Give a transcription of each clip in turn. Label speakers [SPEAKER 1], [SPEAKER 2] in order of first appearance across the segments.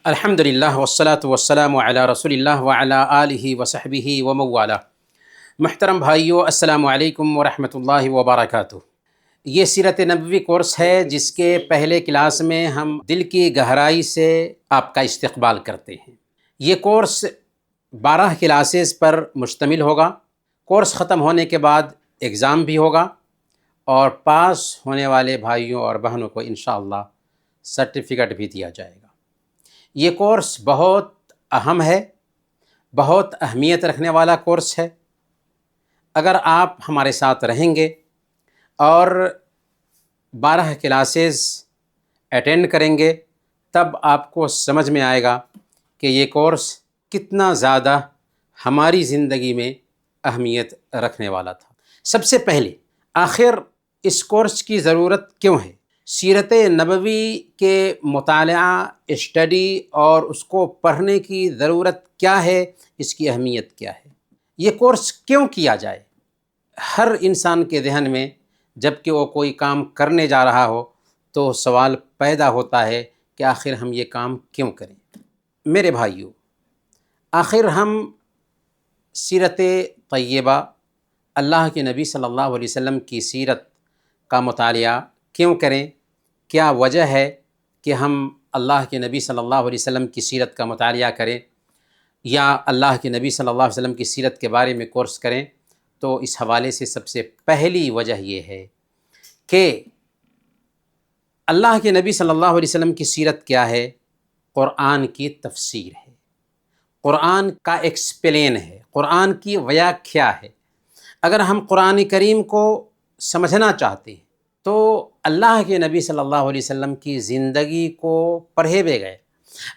[SPEAKER 1] الحمدللہ والصلاة والسلام علی رسول اللہ وعلی آلہ وصحبہ ومن محترم بھائیو، السلام علیکم ورحمۃ اللہ وبرکاتہ۔ یہ سیرت نبوی کورس ہے جس کے پہلے کلاس میں ہم دل کی گہرائی سے آپ کا استقبال کرتے ہیں۔ یہ کورس 12 کلاسز پر مشتمل ہوگا۔ کورس ختم ہونے کے بعد ایگزام بھی ہوگا اور پاس ہونے والے بھائیوں اور بہنوں کو انشاءاللہ سرٹیفکیٹ بھی دیا جائے گا۔ یہ کورس بہت اہم ہے، بہت اہمیت رکھنے والا کورس ہے۔ اگر آپ ہمارے ساتھ رہیں گے اور 12 کلاسز اٹینڈ کریں گے تب آپ کو سمجھ میں آئے گا کہ یہ کورس کتنا زیادہ ہماری زندگی میں اہمیت رکھنے والا تھا۔ سب سے پہلے آخر اس کورس کی ضرورت کیوں ہے؟ سیرت نبوی کے مطالعہ، اسٹڈی اور اس کو پڑھنے کی ضرورت کیا ہے، اس کی اہمیت کیا ہے؟ یہ کورس کیوں کیا جائے؟ ہر انسان کے ذہن میں جب کہ وہ کوئی کام کرنے جا رہا ہو تو سوال پیدا ہوتا ہے کہ آخر ہم یہ کام کیوں کریں؟ میرے بھائیو، آخر ہم سیرت طیبہ، اللہ کے نبی صلی اللہ علیہ وسلم کی سیرت کا مطالعہ کیوں کریں؟ کیا وجہ ہے کہ ہم اللہ کے نبی صلی اللہ علیہ وسلم کی سیرت کا مطالعہ کریں یا اللہ کے نبی صلی اللہ علیہ وسلم کی سیرت کے بارے میں کورس کریں؟ تو اس حوالے سے سب سے پہلی وجہ یہ ہے کہ اللہ کے نبی صلی اللہ علیہ وسلم کی سیرت کیا ہے؟ قرآن کی تفسیر ہے، قرآن کا ایکسپلین ہے، قرآن کی ویاکھیا ہے۔ اگر ہم قرآن کریم کو سمجھنا چاہتے ہیں تو اللہ کے نبی صلی اللہ علیہ وسلم کی زندگی کو پڑھے بغیر،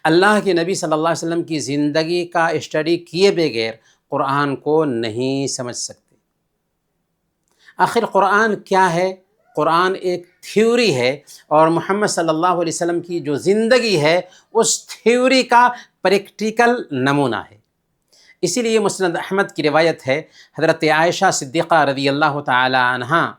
[SPEAKER 1] اللہ کے نبی صلی اللہ علیہ وسلم کی زندگی کا اسٹڈی کیے بغیر قرآن کو نہیں سمجھ سکتے۔ آخر قرآن کیا ہے؟ قرآن ایک تھیوری ہے اور محمد صلی اللہ علیہ وسلم کی جو زندگی ہے اس تھیوری کا پریکٹیکل نمونہ ہے۔ اسی لیے مسند احمد کی روایت ہے، حضرت عائشہ صدیقہ رضی اللہ تعالی عنہا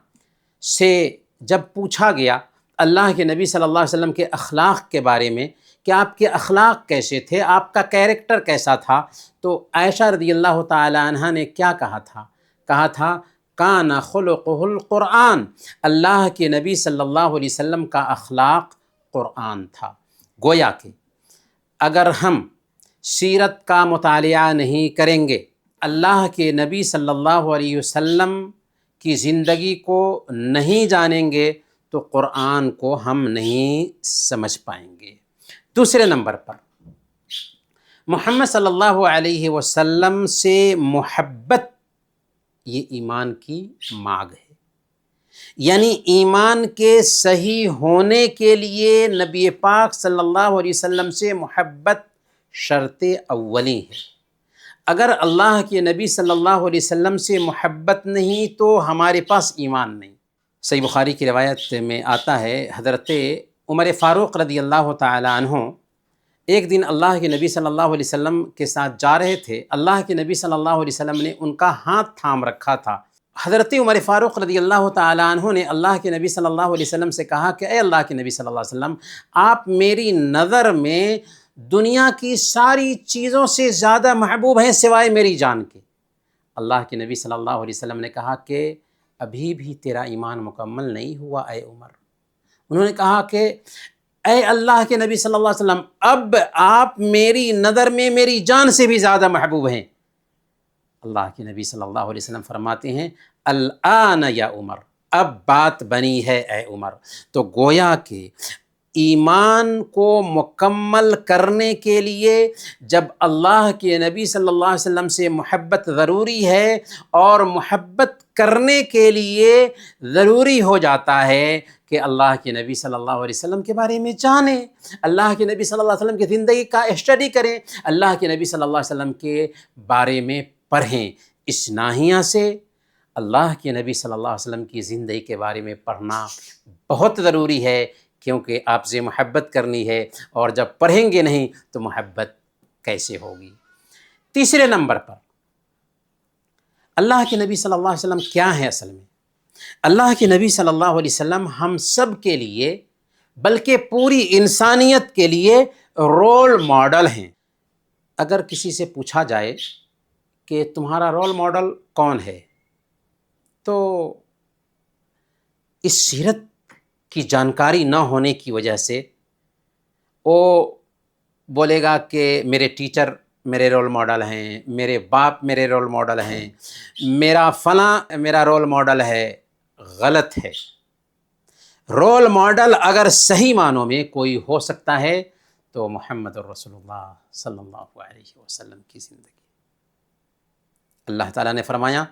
[SPEAKER 1] سے جب پوچھا گیا اللہ کے نبی صلی اللہ علیہ وسلم کے اخلاق کے بارے میں کہ آپ کے اخلاق کیسے تھے، آپ کا کیریکٹر کیسا تھا، تو عائشہ رضی اللہ تعالی عنہا نے کیا کہا تھا؟ کہا تھا کان خلقہ القرآن، اللہ کے نبی صلی اللہ علیہ وسلم کا اخلاق قرآن تھا۔ گویا کہ اگر ہم سیرت کا مطالعہ نہیں کریں گے، اللہ کے نبی صلی اللہ علیہ وسلم کی زندگی کو نہیں جانیں گے تو قرآن کو ہم نہیں سمجھ پائیں گے۔ دوسرے نمبر پر محمد صلی اللہ علیہ وسلم سے محبت یہ ایمان کی مانگ ہے، یعنی ایمان کے صحیح ہونے کے لیے نبی پاک صلی اللہ علیہ وسلم سے محبت شرط اولی ہے۔ اگر اللہ کے نبی صلی اللہ علیہ وسلم سے محبت نہیں تو ہمارے پاس ایمان نہیں۔ صحیح بخاری کی روایت میں آتا ہے، حضرت عمر فاروق رضی اللہ تعالی عنہ ایک دن اللہ کے نبی صلی اللہ علیہ وسلم کے ساتھ جا رہے تھے۔ اللہ کے نبی صلی اللہ علیہ وسلم نے ان کا ہاتھ تھام رکھا تھا۔ حضرت عمر فاروق رضی اللہ تعالی عنہ نے اللہ کے نبی صلی اللہ علیہ وسلم سے کہا کہ اے اللہ کے نبی صلی اللہ علیہ وسلم، آپ میری نظر میں دنیا کی ساری چیزوں سے زیادہ محبوب ہیں سوائے میری جان کے۔ اللہ کے نبی صلی اللہ علیہ وسلم نے کہا کہ ابھی بھی تیرا ایمان مکمل نہیں ہوا اے عمر۔ انہوں نے کہا کہ اے اللہ کے نبی صلی اللہ علیہ وسلم، اب آپ میری نظر میں میری جان سے بھی زیادہ محبوب ہیں۔ اللہ کے نبی صلی اللہ علیہ وسلم فرماتے ہیں الآن یا عمر، اب بات بنی ہے اے عمر۔ تو گویا کہ ایمان کو مکمل کرنے کے لیے جب اللہ کے نبی صلی اللہ علیہ وسلم سے محبت ضروری ہے اور محبت کرنے کے لیے ضروری ہو جاتا ہے کہ اللہ کے نبی صلی اللہ علیہ وسلم کے بارے میں جانیں، اللہ کے نبی صلی اللہ علیہ وسلم کی زندگی کا اسٹڈی کریں، اللہ کے نبی صلی اللہ علیہ وسلم کے بارے میں پڑھیں۔ اس ناحیہ سے اللہ کے نبی صلی اللہ علیہ وسلم کی زندگی کے بارے میں پڑھنا بہت ضروری ہے، کیونکہ آپ سے محبت کرنی ہے اور جب پڑھیں گے نہیں تو محبت کیسے ہوگی؟ تیسرے نمبر پر اللہ کے نبی صلی اللہ علیہ وسلم کیا ہے؟ اصل میں اللہ کے نبی صلی اللہ علیہ وسلم ہم سب کے لیے بلکہ پوری انسانیت کے لیے رول ماڈل ہیں۔ اگر کسی سے پوچھا جائے کہ تمہارا رول ماڈل کون ہے، تو اس سیرت کی جانکاری نہ ہونے کی وجہ سے وہ بولے گا کہ میرے ٹیچر میرے رول ماڈل ہیں، میرے باپ میرے رول ماڈل ہیں، میرا فلاں میرا رول ماڈل ہے۔ غلط ہے۔ رول ماڈل اگر صحیح معنوں میں کوئی ہو سکتا ہے تو محمد الرسول اللہ صلی اللہ علیہ وسلم کی زندگی۔ اللہ تعالیٰ نے فرمایا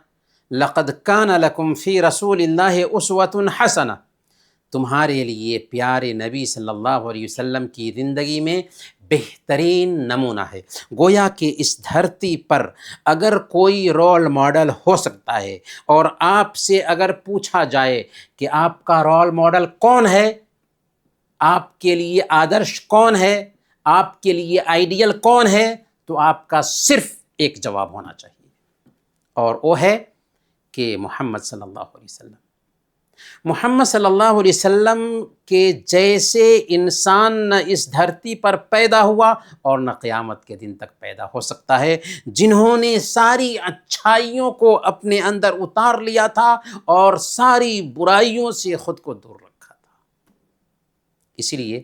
[SPEAKER 1] لقد کان لکم فی رسول اللہ اسوۃ حسنہ، تمہارے لیے پیارے نبی صلی اللہ علیہ وسلم کی زندگی میں بہترین نمونہ ہے۔ گویا کہ اس دھرتی پر اگر کوئی رول ماڈل ہو سکتا ہے، اور آپ سے اگر پوچھا جائے کہ آپ کا رول ماڈل کون ہے، آپ کے لیے آدرش کون ہے، آپ کے لیے آئیڈیل کون ہے، تو آپ کا صرف ایک جواب ہونا چاہیے، اور وہ ہے کہ محمد صلی اللہ علیہ وسلم۔ محمد صلی اللہ علیہ وسلم کے جیسے انسان نہ اس دھرتی پر پیدا ہوا اور نہ قیامت کے دن تک پیدا ہو سکتا ہے، جنہوں نے ساری اچھائیوں کو اپنے اندر اتار لیا تھا اور ساری برائیوں سے خود کو دور رکھا تھا۔ اسی لیے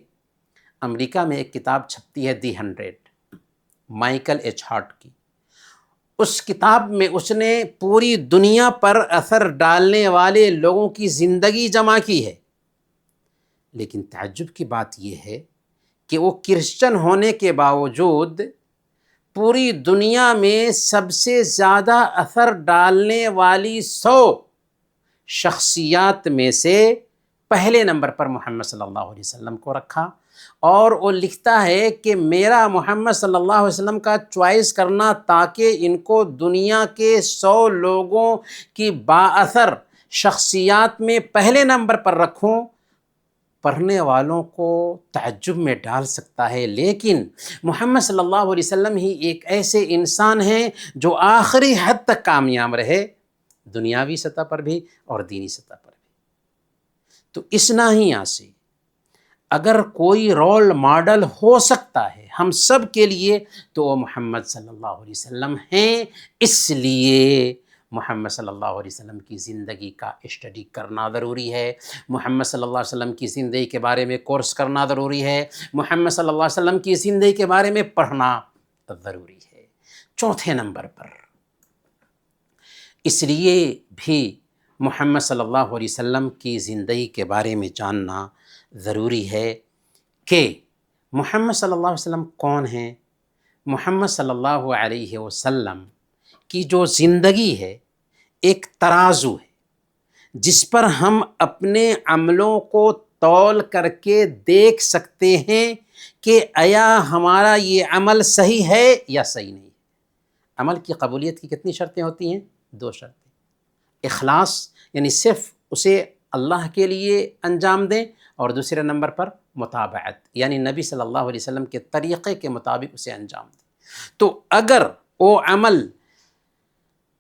[SPEAKER 1] امریکہ میں ایک کتاب چھپتی ہے دی 100، مائیکل ایچ ہارٹ کی۔ اس کتاب میں اس نے پوری دنیا پر اثر ڈالنے والے لوگوں کی زندگی جمع کی ہے، لیکن تعجب کی بات یہ ہے کہ وہ کرسچن ہونے کے باوجود پوری دنیا میں سب سے زیادہ اثر ڈالنے والی 100 شخصیات میں سے پہلے نمبر پر محمد صلی اللہ علیہ وسلم کو رکھا، اور وہ لکھتا ہے کہ میرا محمد صلی اللہ علیہ وسلم کا چوائس کرنا تاکہ ان کو دنیا کے 100 لوگوں کی بااثر شخصیات میں پہلے نمبر پر رکھوں، پڑھنے والوں کو تعجب میں ڈال سکتا ہے، لیکن محمد صلی اللہ علیہ وسلم ہی ایک ایسے انسان ہیں جو آخری حد تک کامیاب رہے، دنیاوی سطح پر بھی اور دینی سطح پر بھی۔ تو اس ناحیہ سے اگر کوئی رول ماڈل ہو سکتا ہے ہم سب کے لیے تو وہ محمد صلی اللہ علیہ وسلم ہیں۔ اس لیے محمد صلی اللہ علیہ وسلم کی زندگی کا اسٹڈی کرنا ضروری ہے، محمد صلی اللہ علیہ وسلم کی زندگی کے بارے میں کورس کرنا ضروری ہے، محمد صلی اللہ علیہ وسلم کی زندگی کے بارے میں پڑھنا ضروری ہے۔ چوتھے نمبر پر اس لیے بھی محمد صلی اللہ علیہ وسلم کی زندگی کے بارے میں جاننا ضروری ہے کہ محمد صلی اللہ علیہ وسلم کون ہیں۔ محمد صلی اللہ علیہ وسلم کی جو زندگی ہے ایک ترازو ہے جس پر ہم اپنے عملوں کو تول کر کے دیکھ سکتے ہیں کہ آیا ہمارا یہ عمل صحیح ہے یا صحیح نہیں ہے۔ عمل کی قبولیت کی کتنی شرطیں ہوتی ہیں؟ 2 شرطیں۔ اخلاص یعنی صرف اسے اللہ کے لیے انجام دیں، اور دوسرے نمبر پر متابعت یعنی نبی صلی اللہ علیہ وسلم کے طریقے کے مطابق اسے انجام دیں۔ تو اگر وہ عمل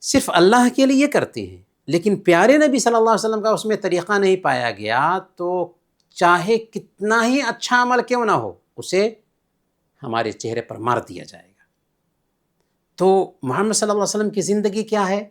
[SPEAKER 1] صرف اللہ کے لیے کرتے ہیں لیکن پیارے نبی صلی اللہ علیہ وسلم کا اس میں طریقہ نہیں پایا گیا، تو چاہے کتنا ہی اچھا عمل کیوں نہ ہو اسے ہمارے چہرے پر مار دیا جائے گا۔ تو محمد صلی اللہ علیہ وسلم کی زندگی کیا ہے؟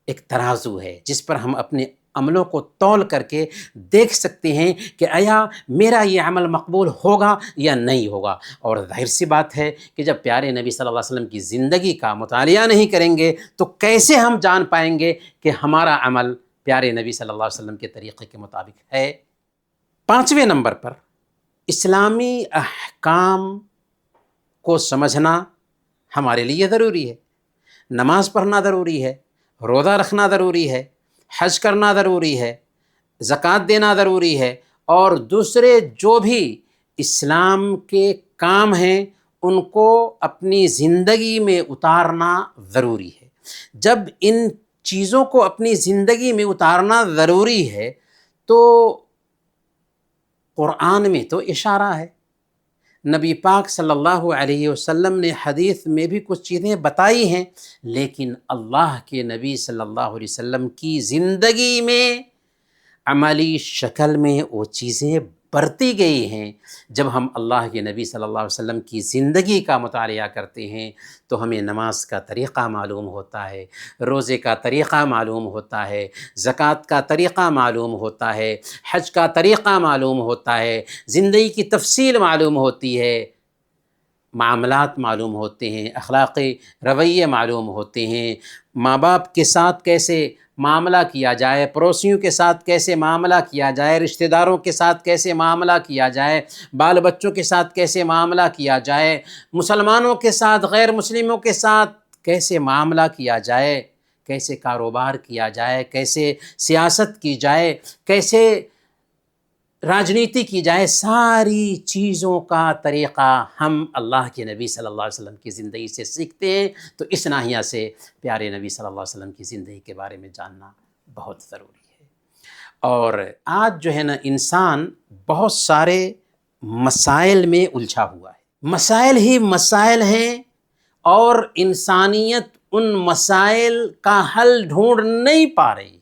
[SPEAKER 1] ایک ترازو ہے جس پر ہم اپنے عملوں کو تول کر کے دیکھ سکتے ہیں کہ آیا میرا یہ عمل مقبول ہوگا یا نہیں ہوگا۔ اور ظاہر سی بات ہے کہ جب پیارے نبی صلی اللہ علیہ وسلم کی زندگی کا مطالعہ نہیں کریں گے تو کیسے ہم جان پائیں گے کہ ہمارا عمل پیارے نبی صلی اللہ علیہ وسلم کے طریقے کے مطابق ہے۔ 5ویں نمبر پر اسلامی احکام کو سمجھنا ہمارے لیے ضروری ہے۔ نماز پڑھنا ضروری ہے، روزہ رکھنا ضروری ہے، حج کرنا ضروری ہے، زکوٰۃ دینا ضروری ہے، اور دوسرے جو بھی اسلام کے کام ہیں ان کو اپنی زندگی میں اتارنا ضروری ہے۔ جب ان چیزوں کو اپنی زندگی میں اتارنا ضروری ہے تو قرآن میں تو اشارہ ہے، نبی پاک صلی اللہ علیہ وسلم نے حدیث میں بھی کچھ چیزیں بتائی ہیں، لیکن اللہ کے نبی صلی اللہ علیہ وسلم کی زندگی میں عملی شکل میں وہ چیزیں بڑھتی گئی ہیں جب ہم اللہ کے نبی صلی اللہ علیہ وسلم کی زندگی کا مطالعہ کرتے ہیں تو ہمیں نماز کا طریقہ معلوم ہوتا ہے، روزے کا طریقہ معلوم ہوتا ہے، زکوٰۃ کا طریقہ معلوم ہوتا ہے، حج کا طریقہ معلوم ہوتا ہے، زندگی کی تفصیل معلوم ہوتی ہے، معاملات معلوم ہوتے ہیں، اخلاقی رویے معلوم ہوتے ہیں، ماں باپ کے ساتھ کیسے معاملہ کیا جائے، پڑوسیوں کے ساتھ کیسے معاملہ کیا جائے، رشتہ داروں کے ساتھ کیسے معاملہ کیا جائے، بال بچوں کے ساتھ کیسے معاملہ کیا جائے، مسلمانوں کے ساتھ غیر مسلموں کے ساتھ کیسے معاملہ کیا جائے، کیسے کاروبار کیا جائے، کیسے سیاست کی جائے، کیسے راجنیتی کی جائے، ساری چیزوں کا طریقہ ہم اللہ کے نبی صلی اللہ علیہ وسلم کی زندگی سے سیکھتے ہیں۔ تو اس ناحیہ سے پیارے نبی صلی اللہ علیہ وسلم کی زندگی کے بارے میں جاننا بہت ضروری ہے۔ اور آج جو ہے نا انسان بہت سارے مسائل میں الجھا ہوا ہے، مسائل ہی مسائل ہیں، اور انسانیت ان مسائل کا حل ڈھونڈ نہیں پا رہی۔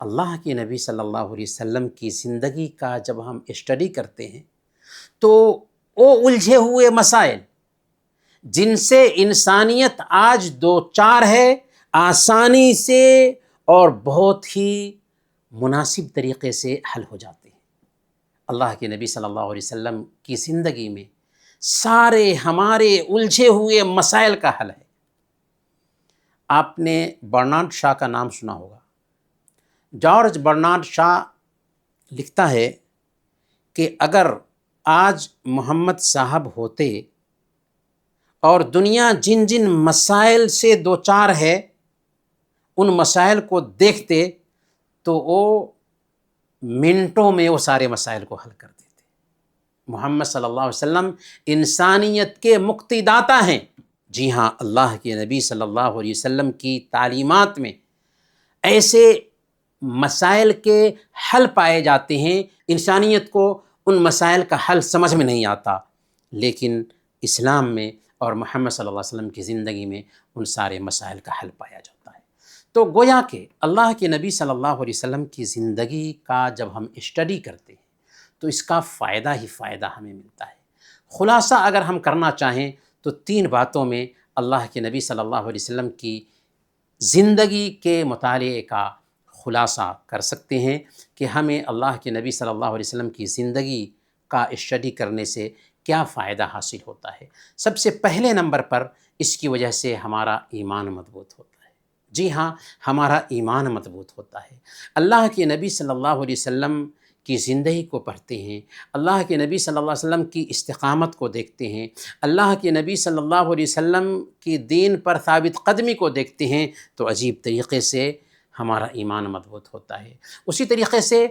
[SPEAKER 1] اللہ کے نبی صلی اللہ علیہ وسلم کی زندگی کا جب ہم اسٹڈی کرتے ہیں تو وہ الجھے ہوئے مسائل جن سے انسانیت آج دو چار ہے، آسانی سے اور بہت ہی مناسب طریقے سے حل ہو جاتے ہیں۔ اللہ کے نبی صلی اللہ علیہ وسلم کی زندگی میں سارے ہمارے الجھے ہوئے مسائل کا حل ہے۔ آپ نے برنارڈ شاہ کا نام سنا ہوگا۔ جارج برنارڈ شاہ لکھتا ہے کہ اگر آج محمد صاحب ہوتے اور دنیا جن جن مسائل سے دوچار ہے ان مسائل کو دیکھتے تو وہ منٹوں میں وہ سارے مسائل کو حل کر دیتے۔ محمد صلی اللہ علیہ وسلم انسانیت کے مکتی داتا ہیں۔ جی ہاں، اللہ کے نبی صلی اللہ علیہ وسلم کی تعلیمات میں ایسے مسائل کے حل پائے جاتے ہیں، انسانیت کو ان مسائل کا حل سمجھ میں نہیں آتا، لیکن اسلام میں اور محمد صلی اللہ علیہ وسلم کی زندگی میں ان سارے مسائل کا حل پایا جاتا ہے۔ تو گویا کہ اللہ کے نبی صلی اللہ علیہ وسلم کی زندگی کا جب ہم اسٹڈی کرتے ہیں تو اس کا فائدہ ہی فائدہ ہمیں ملتا ہے۔ خلاصہ اگر ہم کرنا چاہیں تو 3 باتوں میں اللہ کے نبی صلی اللہ علیہ وسلم کی زندگی کے مطالعے کا خلاصہ کر سکتے ہیں کہ ہمیں اللہ کے نبی صلی اللہ علیہ وسلم کی زندگی کا اسٹڈی کرنے سے کیا فائدہ حاصل ہوتا ہے۔ سب سے پہلے نمبر پر اس کی وجہ سے ہمارا ایمان مضبوط ہوتا ہے۔ جی ہاں، ہمارا ایمان مضبوط ہوتا ہے۔ اللہ کے نبی صلی اللہ علیہ وسلم کی زندگی کو پڑھتے ہیں، اللہ کے نبی صلی اللہ علیہ وسلم کی استقامت کو دیکھتے ہیں، اللہ کے نبی صلی اللہ علیہ وسلم کی دین پر ثابت قدمی کو دیکھتے ہیں تو عجیب طریقے سے ہمارا ایمان مضبوط ہوتا ہے۔ اسی طریقے سے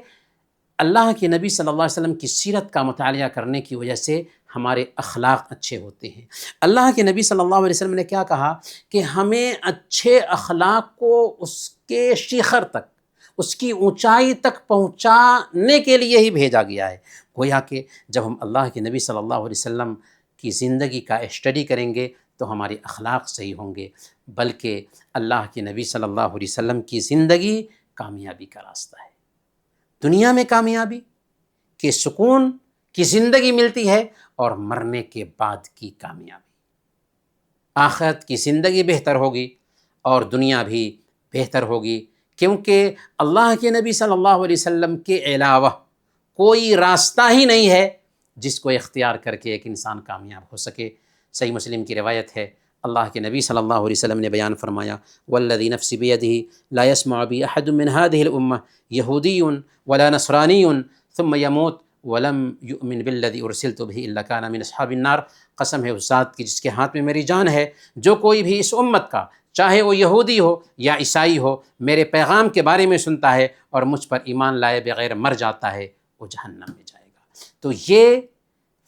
[SPEAKER 1] اللہ کے نبی صلی اللہ علیہ وسلم کی سیرت کا مطالعہ کرنے کی وجہ سے ہمارے اخلاق اچھے ہوتے ہیں۔ اللہ کے نبی صلی اللہ علیہ وسلم نے کیا کہا کہ ہمیں اچھے اخلاق کو اس کے شیخر تک، اس کی اونچائی تک پہنچانے کے لیے ہی بھیجا گیا ہے۔ گویا کہ جب ہم اللہ کے نبی صلی اللہ علیہ وسلم کی زندگی کا اسٹڈی کریں گے تو ہمارے اخلاق صحیح ہوں گے، بلکہ اللہ کے نبی صلی اللہ علیہ وسلم کی زندگی کامیابی کا راستہ ہے۔ دنیا میں کامیابی کہ سکون کی زندگی ملتی ہے، اور مرنے کے بعد کی کامیابی، آخرت کی زندگی بہتر ہوگی اور دنیا بھی بہتر ہوگی، کیونکہ اللہ کے نبی صلی اللہ علیہ وسلم کے علاوہ کوئی راستہ ہی نہیں ہے جس کو اختیار کر کے ایک انسان کامیاب ہو سکے۔ صحیح مسلم کی روایت ہے، اللہ کے نبی صلی اللہ علیہ وسلم نے بیان فرمایا، والذی نفسی بیدہ لا یسمع بی احد من هذه الامہ یہودی ولا نصرانی ثم یموت ولم یؤمن بالذی ارسلت بہ الا کان من اصحاب النار۔ قسم ہے اس ذات کی جس کے ہاتھ میں میری جان ہے، جو کوئی بھی اس امت کا، چاہے وہ یہودی ہو یا عیسائی ہو، میرے پیغام کے بارے میں سنتا ہے اور مجھ پر ایمان لائے بغیر مر جاتا ہے، وہ جہنم میں جائے گا۔ تو یہ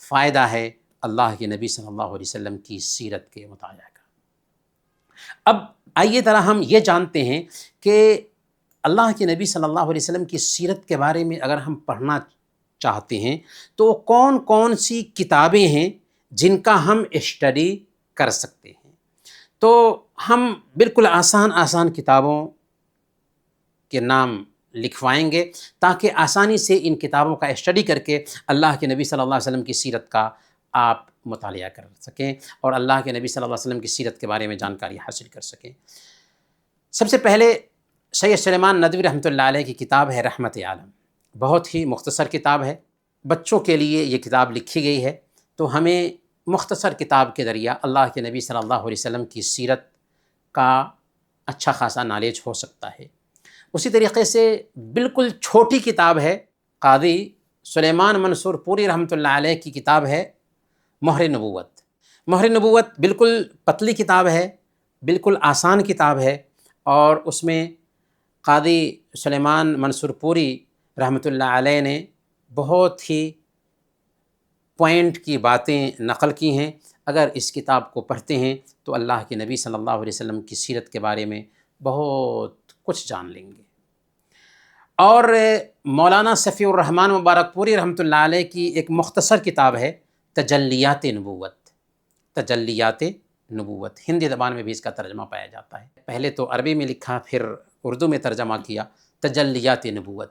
[SPEAKER 1] فائدہ ہے اللہ کے نبی صلی اللہ علیہ وسلم کی سیرت کے مطالعہ کا۔ اب آئیے ذرا ہم یہ جانتے ہیں کہ اللہ کے نبی صلی اللہ علیہ وسلم کی سیرت کے بارے میں اگر ہم پڑھنا چاہتے ہیں تو کون کون سی کتابیں ہیں جن کا ہم اسٹڈی کر سکتے ہیں۔ تو ہم بالکل آسان کتابوں کے نام لکھوائیں گے تاکہ آسانی سے ان کتابوں کا اسٹڈی کر کے اللہ کے نبی صلی اللہ علیہ وسلم کی سیرت کا آپ مطالعہ کر سکیں اور اللہ کے نبی صلی اللہ علیہ وسلم کی سیرت کے بارے میں جانکاری حاصل کر سکیں۔ سب سے پہلے سید سلیمان ندوی رحمۃ اللہ علیہ کی کتاب ہے رحمت عالم، بہت ہی مختصر کتاب ہے، بچوں کے لیے یہ کتاب لکھی گئی ہے، تو ہمیں مختصر کتاب کے ذریعہ اللہ کے نبی صلی اللہ علیہ وسلم کی سیرت کا اچھا خاصا نالج ہو سکتا ہے۔ اسی طریقے سے بالکل چھوٹی کتاب ہے، قاضی سلیمان منصور پوری رحمۃ اللہ علیہ کی کتاب ہے مہر نبوت۔ مہر نبوت بالکل پتلی کتاب ہے، بالکل آسان کتاب ہے، اور اس میں قاضی سلیمان منصور پوری رحمۃ اللہ علیہ نے بہت ہی پوائنٹ کی باتیں نقل کی ہیں۔ اگر اس کتاب کو پڑھتے ہیں تو اللہ کے نبی صلی اللہ علیہ وسلم کی سیرت کے بارے میں بہت کچھ جان لیں گے۔ اور مولانا صفی الرحمن مبارک پوری رحمۃ اللہ علیہ کی ایک مختصر کتاب ہے تجلیات نبوت۔ تجلیات نبوت ہندی زبان میں بھی اس کا ترجمہ پایا جاتا ہے، پہلے تو عربی میں لکھا پھر اردو میں ترجمہ کیا، تجلیات نبوت۔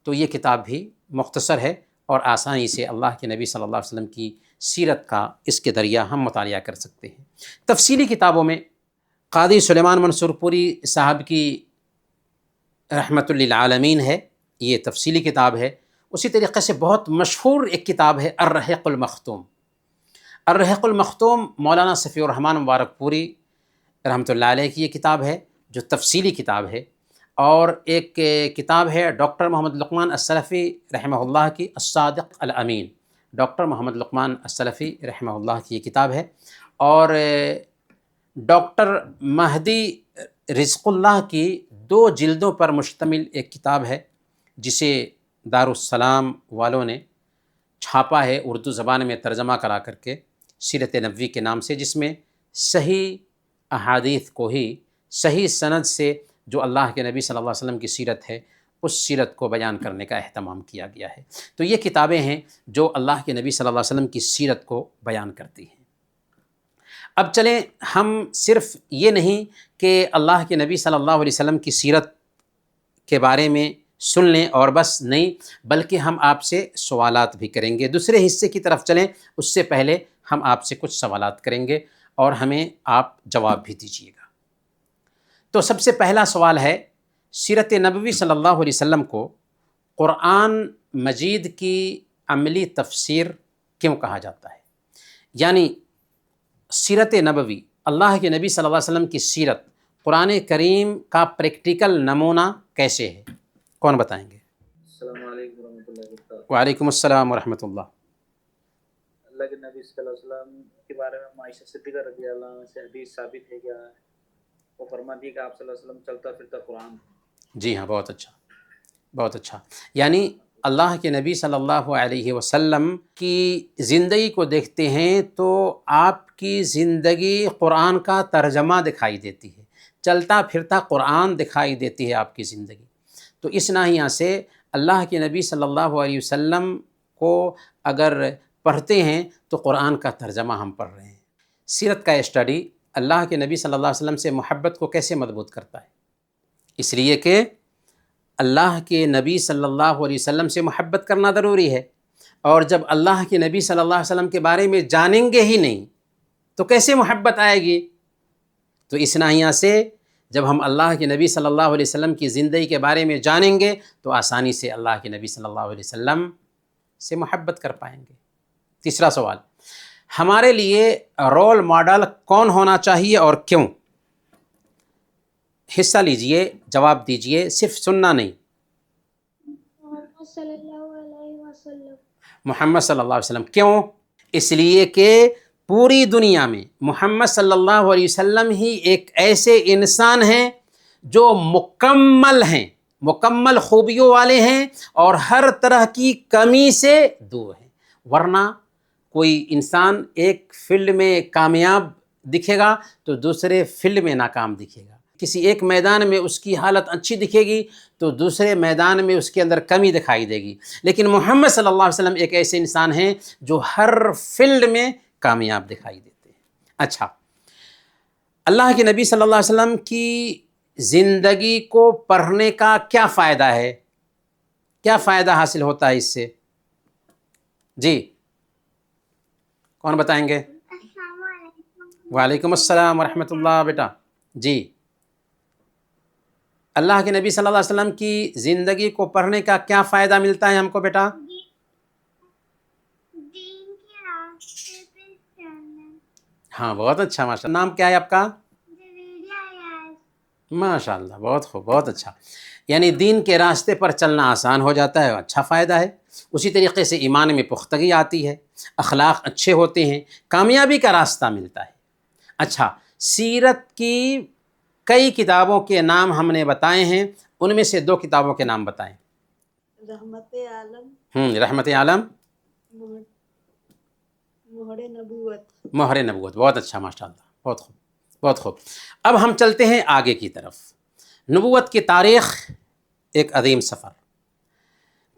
[SPEAKER 1] تو یہ کتاب بھی مختصر ہے اور آسانی سے اللہ کے نبی صلی اللہ علیہ وسلم کی سیرت کا اس کے ذریعہ ہم مطالعہ کر سکتے ہیں۔ تفصیلی کتابوں میں قاضی سلیمان منصور پوری صاحب کی رحمت للعالمین ہے، یہ تفصیلی کتاب ہے۔ اسی طریقے سے بہت مشہور ایک کتاب ہے الرحیق المختوم۔ الرحیق المختوم مولانا صفی الرحمن مبارک پوری رحمۃ اللہ علیہ کی یہ کتاب ہے جو تفصیلی کتاب ہے۔ اور ایک کتاب ہے ڈاکٹر محمد لقمان السلفی رحمہ اللہ کی الصادق الامین۔ ڈاکٹر محمد لقمان السلفی رحمہ اللہ کی یہ کتاب ہے، اور ڈاکٹر مہدی رزق اللہ کی 2 جلدوں پر مشتمل ایک کتاب ہے جسے دارالسلام والوں نے چھاپا ہے، اردو زبان میں ترجمہ کرا کر کے، سیرت نبوی کے نام سے، جس میں صحیح احادیث کو ہی صحیح سند سے جو اللہ کے نبی صلی اللہ علیہ وسلم کی سیرت ہے اس سیرت کو بیان کرنے کا اہتمام کیا گیا ہے۔ تو یہ کتابیں ہیں جو اللہ کے نبی صلی اللہ علیہ وسلم کی سیرت کو بیان کرتی ہیں۔ اب چلیں، ہم صرف یہ نہیں کہ اللہ کے نبی صلی اللہ علیہ وسلم کی سیرت کے بارے میں سن لیں اور بس نہیں، بلکہ ہم آپ سے سوالات بھی کریں گے۔ دوسرے حصے کی طرف چلیں، اس سے پہلے ہم آپ سے کچھ سوالات کریں گے اور ہمیں آپ جواب بھی دیجیے گا۔ تو سب سے پہلا سوال ہے، سیرت نبوی صلی اللہ علیہ وسلم کو قرآن مجید کی عملی تفسیر کیوں کہا جاتا ہے؟ یعنی سیرت نبوی، اللہ کے نبی صلی اللہ علیہ وسلم کی سیرت، قرآن کریم کا پریکٹیکل نمونہ کیسے ہے؟ کون بتائیں گے؟
[SPEAKER 2] السلام علیکم ورحمۃ اللہ وبرکاتہ۔
[SPEAKER 1] وعلیکم السلام ورحمۃ اللہ۔
[SPEAKER 2] اللہ کے نبی صلی اللہ علیہ وسلم کے بارے میں عائشہ صدیقہ رضی اللہ عنہا سے حدیث ثابت ہے، کیا وہ فرماتی ہے کہ آپ صلی اللہ علیہ وسلم چلتا پھرتا قرآن؟
[SPEAKER 1] جی ہاں، بہت اچھا، بہت اچھا۔ یعنی اللہ کے نبی صلی اللہ علیہ وسلم کی زندگی کو دیکھتے ہیں تو آپ کی زندگی قرآن کا ترجمہ دکھائی دیتی ہے، چلتا پھرتا قرآن دکھائی دیتی ہے آپ کی زندگی۔ تو اس ناحیہ سے اللہ کے نبی صلی اللہ علیہ وسلم کو اگر پڑھتے ہیں تو قرآن کا ترجمہ ہم پڑھ رہے ہیں۔ سیرت کا اسٹڈی اللہ کے نبی صلی اللہ علیہ وسلم سے محبت کو کیسے مضبوط کرتا ہے؟ اس لیے کہ اللہ کے نبی صلی اللہ علیہ وسلم سے محبت کرنا ضروری ہے، اور جب اللہ کے نبی صلی اللہ علیہ وسلم کے بارے میں جانیں گے ہی نہیں تو کیسے محبت آئے گی؟ تو اس ناحیہ سے جب ہم اللہ کے نبی صلی اللہ علیہ وسلم کی زندگی کے بارے میں جانیں گے تو آسانی سے اللہ کے نبی صلی اللہ علیہ وسلم سے محبت کر پائیں گے۔ تیسرا سوال، ہمارے لیے رول ماڈل کون ہونا چاہیے اور کیوں؟ حصہ لیجئے، جواب دیجئے، صرف سننا نہیں۔
[SPEAKER 3] محمد صلی اللہ علیہ وسلم۔
[SPEAKER 1] محمد صلی اللہ علیہ وسلم۔ کیوں؟ اس لیے کہ پوری دنیا میں محمد صلی اللہ علیہ وسلم ہی ایک ایسے انسان ہیں جو مکمل ہیں، مکمل خوبیوں والے ہیں اور ہر طرح کی کمی سے دور ہیں۔ ورنہ کوئی انسان ایک فیلڈ میں کامیاب دکھے گا تو دوسرے فیلڈ میں ناکام دکھے گا، کسی ایک میدان میں اس کی حالت اچھی دکھے گی تو دوسرے میدان میں اس کے اندر کمی دکھائی دے گی، لیکن محمد صلی اللہ علیہ وسلم ایک ایسے انسان ہیں جو ہر فیلڈ میں کامیاب دکھائی دیتے ہیں۔ اچھا، اللہ کے نبی صلی اللہ علیہ وسلم کی زندگی کو پڑھنے کا کیا فائدہ ہے؟ کیا فائدہ حاصل ہوتا ہے اس سے؟ جی کون بتائیں گے؟
[SPEAKER 3] السلام علیکم۔
[SPEAKER 1] وعلیکم السلام ورحمۃ اللہ بیٹا۔ جی اللہ کے نبی صلی اللہ علیہ وسلم کی زندگی کو پڑھنے کا کیا فائدہ ملتا ہے ہم کو بیٹا؟
[SPEAKER 3] دین کے راستے پہ چلنا۔
[SPEAKER 1] ہاں بہت اچھا، ماشاء اللہ۔ نام کیا ہے آپ کا؟
[SPEAKER 3] جویریہ یاس۔
[SPEAKER 1] ماشاء اللہ، بہت خوب، بہت اچھا۔ یعنی دین کے راستے پر چلنا آسان ہو جاتا ہے، اچھا فائدہ ہے۔ اسی طریقے سے ایمان میں پختگی آتی ہے، اخلاق اچھے ہوتے ہیں، کامیابی کا راستہ ملتا ہے۔ اچھا، سیرت کی کئی کتابوں کے نام ہم نے بتائے ہیں، ان میں سے 2 کتابوں کے نام بتائیں۔
[SPEAKER 4] رحمت عالم،
[SPEAKER 1] رحمت عالم،
[SPEAKER 4] مہر نبوت۔
[SPEAKER 1] مہر نبوت، بہت اچھا، ماشاء اللہ، بہت خوب، بہت خوب۔ اب ہم چلتے ہیں آگے کی طرف۔ نبوت کی تاریخ ایک عظیم سفر۔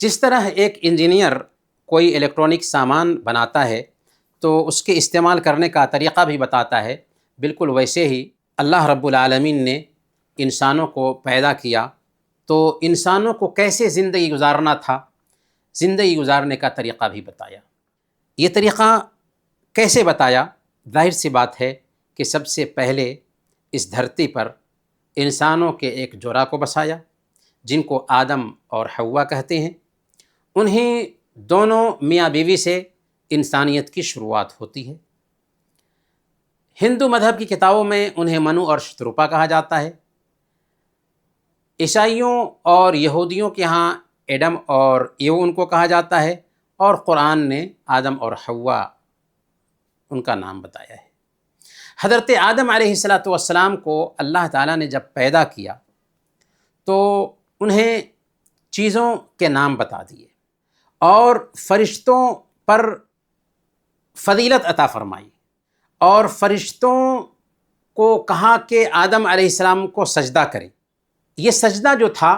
[SPEAKER 1] جس طرح ایک انجینئر کوئی الیکٹرانک سامان بناتا ہے تو اس کے استعمال کرنے کا طریقہ بھی بتاتا ہے، بالکل ویسے ہی اللہ رب العالمین نے انسانوں کو پیدا کیا تو انسانوں کو کیسے زندگی گزارنا تھا، زندگی گزارنے کا طریقہ بھی بتایا۔ یہ طریقہ کیسے بتایا؟ ظاہر سی بات ہے کہ سب سے پہلے اس دھرتی پر انسانوں کے ایک جوڑا کو بسایا جن کو آدم اور حوا کہتے ہیں۔ انہیں دونوں میاں بیوی سے انسانیت کی شروعات ہوتی ہے۔ ہندو مذہب کی کتابوں میں انہیں منو اور شتروپا کہا جاتا ہے۔ عیسائیوں اور یہودیوں کے ہاں ایڈم اور ایو ان کو کہا جاتا ہے، اور قرآن نے آدم اور حوا ان کا نام بتایا ہے۔ حضرت آدم علیہ السلام کو اللہ تعالیٰ نے جب پیدا کیا تو انہیں چیزوں کے نام بتا دیے اور فرشتوں پر فضیلت عطا فرمائی، اور فرشتوں کو کہا کہ آدم علیہ السلام کو سجدہ کریں۔ یہ سجدہ جو تھا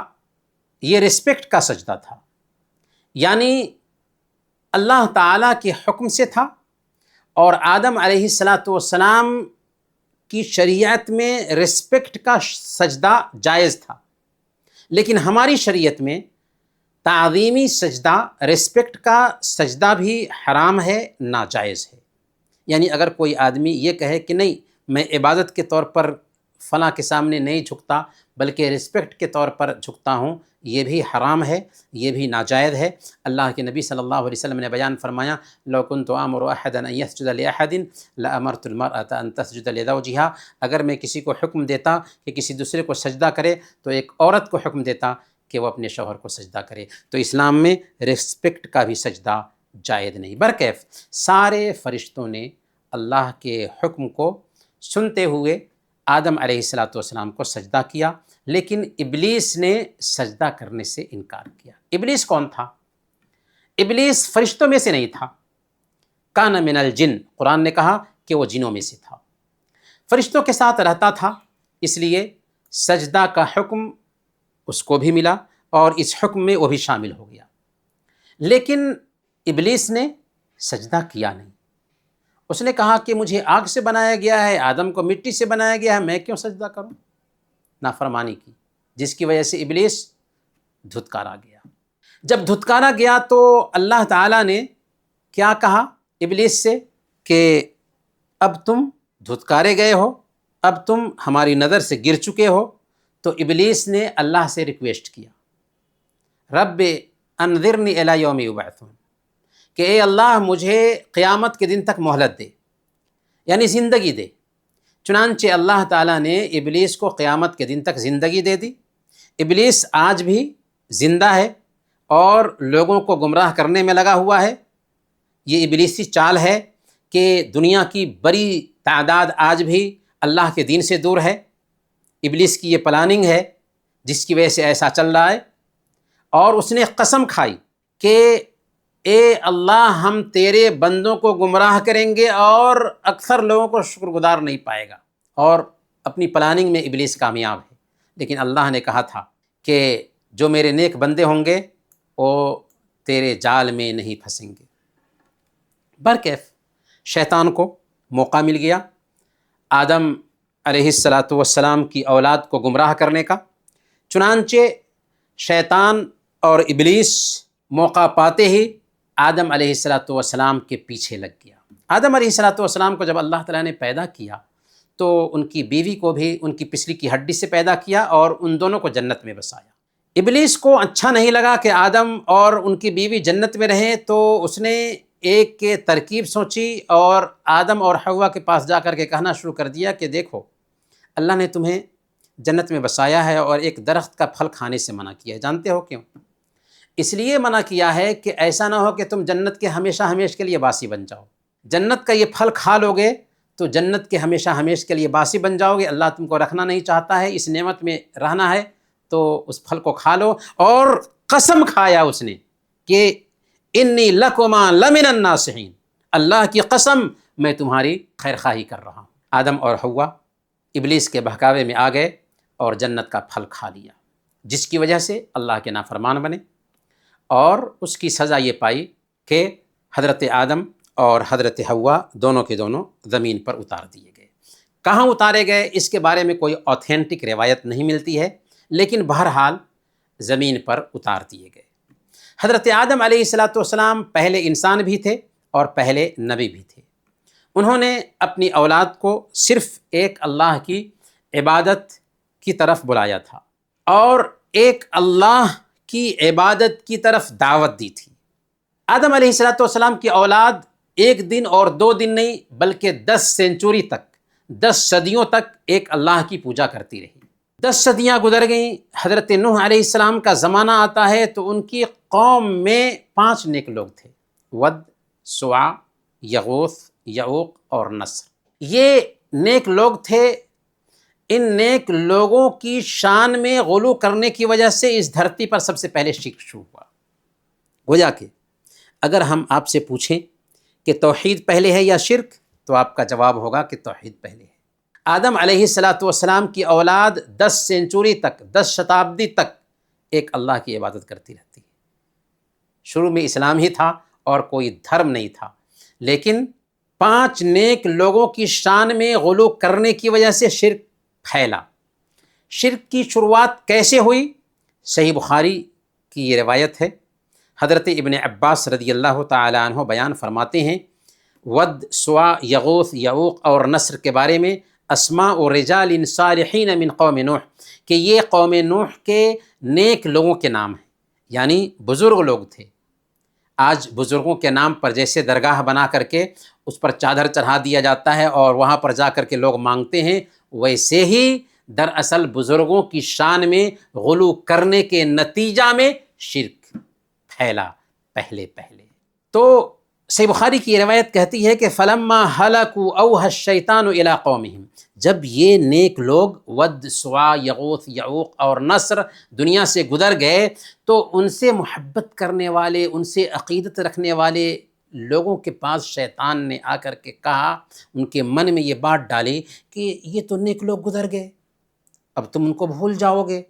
[SPEAKER 1] یہ رسپیکٹ کا سجدہ تھا، یعنی اللہ تعالیٰ کے حکم سے تھا، اور آدم علیہ السلام کی شریعت میں رسپیکٹ کا سجدہ جائز تھا، لیکن ہماری شریعت میں تعظیمی سجدہ، رسپیکٹ کا سجدہ بھی حرام ہے، ناجائز ہے۔ یعنی اگر کوئی آدمی یہ کہے کہ نہیں میں عبادت کے طور پر فلاں کے سامنے نہیں جھکتا بلکہ رسپیکٹ کے طور پر جھکتا ہوں، یہ بھی حرام ہے، یہ بھی ناجائز ہے۔ اللہ کے نبی صلی اللہ علیہ وسلم نے بیان فرمایا لو كنت آمر احدا ان يسجد لاحد لامرت المرأة ان تسجد لزوجها، اگر میں کسی کو حکم دیتا کہ کسی دوسرے کو سجدہ کرے تو ایک عورت کو حکم دیتا کہ وہ اپنے شوہر کو سجدہ کرے۔ تو اسلام میں رسپیکٹ کا بھی سجدہ جائز نہیں۔ برکیف سارے فرشتوں نے اللہ کے حکم کو سنتے ہوئے آدم علیہ السلام کو سجدہ کیا، لیکن ابلیس نے سجدہ کرنے سے انکار کیا۔ ابلیس کون تھا؟ ابلیس فرشتوں میں سے نہیں تھا، کان من الجن، قرآن نے کہا کہ وہ جنوں میں سے تھا، فرشتوں کے ساتھ رہتا تھا، اس لیے سجدہ کا حکم اس کو بھی ملا اور اس حکم میں وہ بھی شامل ہو گیا۔ لیکن ابلیس نے سجدہ کیا نہیں، اس نے کہا کہ مجھے آگ سے بنایا گیا ہے، آدم کو مٹی سے بنایا گیا ہے، میں کیوں سجدہ کروں؟ نافرمانی کی، جس کی وجہ سے ابلیس دھتکارا گیا۔ جب دھتکارا گیا تو اللہ تعالیٰ نے کیا کہا ابلیس سے کہ اب تم دھتکارے گئے ہو، اب تم ہماری نظر سے گر چکے ہو۔ تو ابلیس نے اللہ سے ریکویسٹ کیا رب انذرنی الی یوم یبعثون، کہ اے اللہ مجھے قیامت کے دن تک مہلت دے، یعنی زندگی دے۔ چنانچہ اللہ تعالیٰ نے ابلیس کو قیامت کے دن تک زندگی دے دی۔ ابلیس آج بھی زندہ ہے اور لوگوں کو گمراہ کرنے میں لگا ہوا ہے۔ یہ ابلیسی چال ہے کہ دنیا کی بڑی تعداد آج بھی اللہ کے دین سے دور ہے۔ ابلیس کی یہ پلاننگ ہے جس کی وجہ سے ایسا چل رہا ہے، اور اس نے قسم کھائی کہ اے اللہ ہم تیرے بندوں کو گمراہ کریں گے اور اکثر لوگوں کو شکر گزار نہیں پائے گا، اور اپنی پلاننگ میں ابلیس کامیاب ہے۔ لیکن اللہ نے کہا تھا کہ جو میرے نیک بندے ہوں گے وہ تیرے جال میں نہیں پھنسیں گے۔ برکیف شیطان کو موقع مل گیا، آدم علیہ الصلاۃ والسلام کی اولاد کو گمراہ کرنے کا۔ چنانچہ شیطان اور ابلیس موقع پاتے ہی آدم علیہ الصلاۃ والسلام کے پیچھے لگ گیا۔ آدم علیہ الصلاۃ والسلام کو جب اللہ تعالیٰ نے پیدا کیا تو ان کی بیوی کو بھی ان کی پچھلی کی ہڈی سے پیدا کیا اور ان دونوں کو جنت میں بسایا۔ ابلیس کو اچھا نہیں لگا کہ آدم اور ان کی بیوی جنت میں رہیں، تو اس نے ایک ترکیب سوچی اور آدم اور حوا کے پاس جا کر کے کہنا شروع کر دیا کہ دیکھو، اللہ نے تمہیں جنت میں بسایا ہے اور ایک درخت کا پھل کھانے سے منع کیا ہے۔ جانتے ہو کیوں؟ اس لیے منع کیا ہے کہ ایسا نہ ہو کہ تم جنت کے ہمیشہ ہمیش کے لیے باسی بن جاؤ۔ جنت کا یہ پھل کھا لو گے تو جنت کے ہمیشہ ہمیش کے لیے باسی بن جاؤ گے۔ اللہ تم کو رکھنا نہیں چاہتا ہے، اس نعمت میں رہنا ہے تو اس پھل کو کھا لو۔ اور قسم کھایا اس نے کہ انی لکما لمن الناصحین، اللہ کی قسم میں تمہاری خیر خواہی کر رہا ہوں۔ آدم اور حوا ابلیس کے بہکاوے میں آ گئے اور جنت کا پھل کھا لیا، جس کی وجہ سے اللہ کے نافرمان بنے، اور اس کی سزا یہ پائی کہ حضرت آدم اور حضرت حوا دونوں کے دونوں زمین پر اتار دیے گئے۔ کہاں اتارے گئے اس کے بارے میں کوئی اوتھینٹک روایت نہیں ملتی ہے، لیکن بہرحال زمین پر اتار دیے گئے۔ حضرت آدم علیہ الصلاۃ والسلام پہلے انسان بھی تھے اور پہلے نبی بھی تھے۔ انہوں نے اپنی اولاد کو صرف ایک اللہ کی عبادت کی طرف بلایا تھا اور ایک اللہ کی عبادت کی طرف دعوت دی تھی۔ آدم علیہ الصلاۃ والسلام کی اولاد ایک دن اور 2 دن نہیں بلکہ 10 سینچری تک، 10 صدیوں تک ایک اللہ کی پوجا کرتی رہی۔ 10 صدیاں گزر گئیں، حضرت نوح علیہ السلام کا زمانہ آتا ہے تو ان کی قوم میں 5 نیک لوگ تھے، ود، سواع، یغوث، یعوق اور نصر۔ یہ نیک لوگ تھے۔ ان نیک لوگوں کی شان میں غلو کرنے کی وجہ سے اس دھرتی پر سب سے پہلے شرک شروع ہوا۔ گویا کہ اگر ہم آپ سے پوچھیں کہ توحید پہلے ہے یا شرک، تو آپ کا جواب ہوگا کہ توحید پہلے ہے۔ آدم علیہ الصلاۃ والسلام کی اولاد 10 سینچری تک، 10 شتابدی تک ایک اللہ کی عبادت کرتی رہتی ہے۔ شروع میں اسلام ہی تھا اور کوئی دھرم نہیں تھا، لیکن 5 نیک لوگوں کی شان میں غلو کرنے کی وجہ سے شرک پھیلا۔ شرک کی شروعات کیسے ہوئی؟ صحیح بخاری کی یہ روایت ہے۔ حضرت ابن عباس رضی اللہ تعالیٰ عنہ بیان فرماتے ہیں، ود، سواع، یغوث، یعوق اور نصر کے بارے میں اسماء و رجال صالحین من قوم نوح، کہ یہ قوم نوح کے نیک لوگوں کے نام ہیں، یعنی بزرگ لوگ تھے۔ آج بزرگوں کے نام پر جیسے درگاہ بنا کر کے اس پر چادر چڑھا دیا جاتا ہے اور وہاں پر جا کر کے لوگ مانگتے ہیں، ویسے ہی دراصل بزرگوں کی شان میں غلو کرنے کے نتیجہ میں شرک پھیلا پہلے۔ تو صحیح بخاری کی روایت کہتی ہے کہ فلما ہلکوا اوحى الشیطان الی قومہم، جب یہ نیک لوگ ود، سواع، یغوث، یعوق اور نصر دنیا سے گزر گئے تو ان سے محبت کرنے والے، ان سے عقیدت رکھنے والے لوگوں کے پاس شیطان نے آ کر کے کہا، ان کے من میں یہ بات ڈالی کہ یہ تو نیک لوگ گزر گئے، اب تم ان کو بھول جاؤ گے،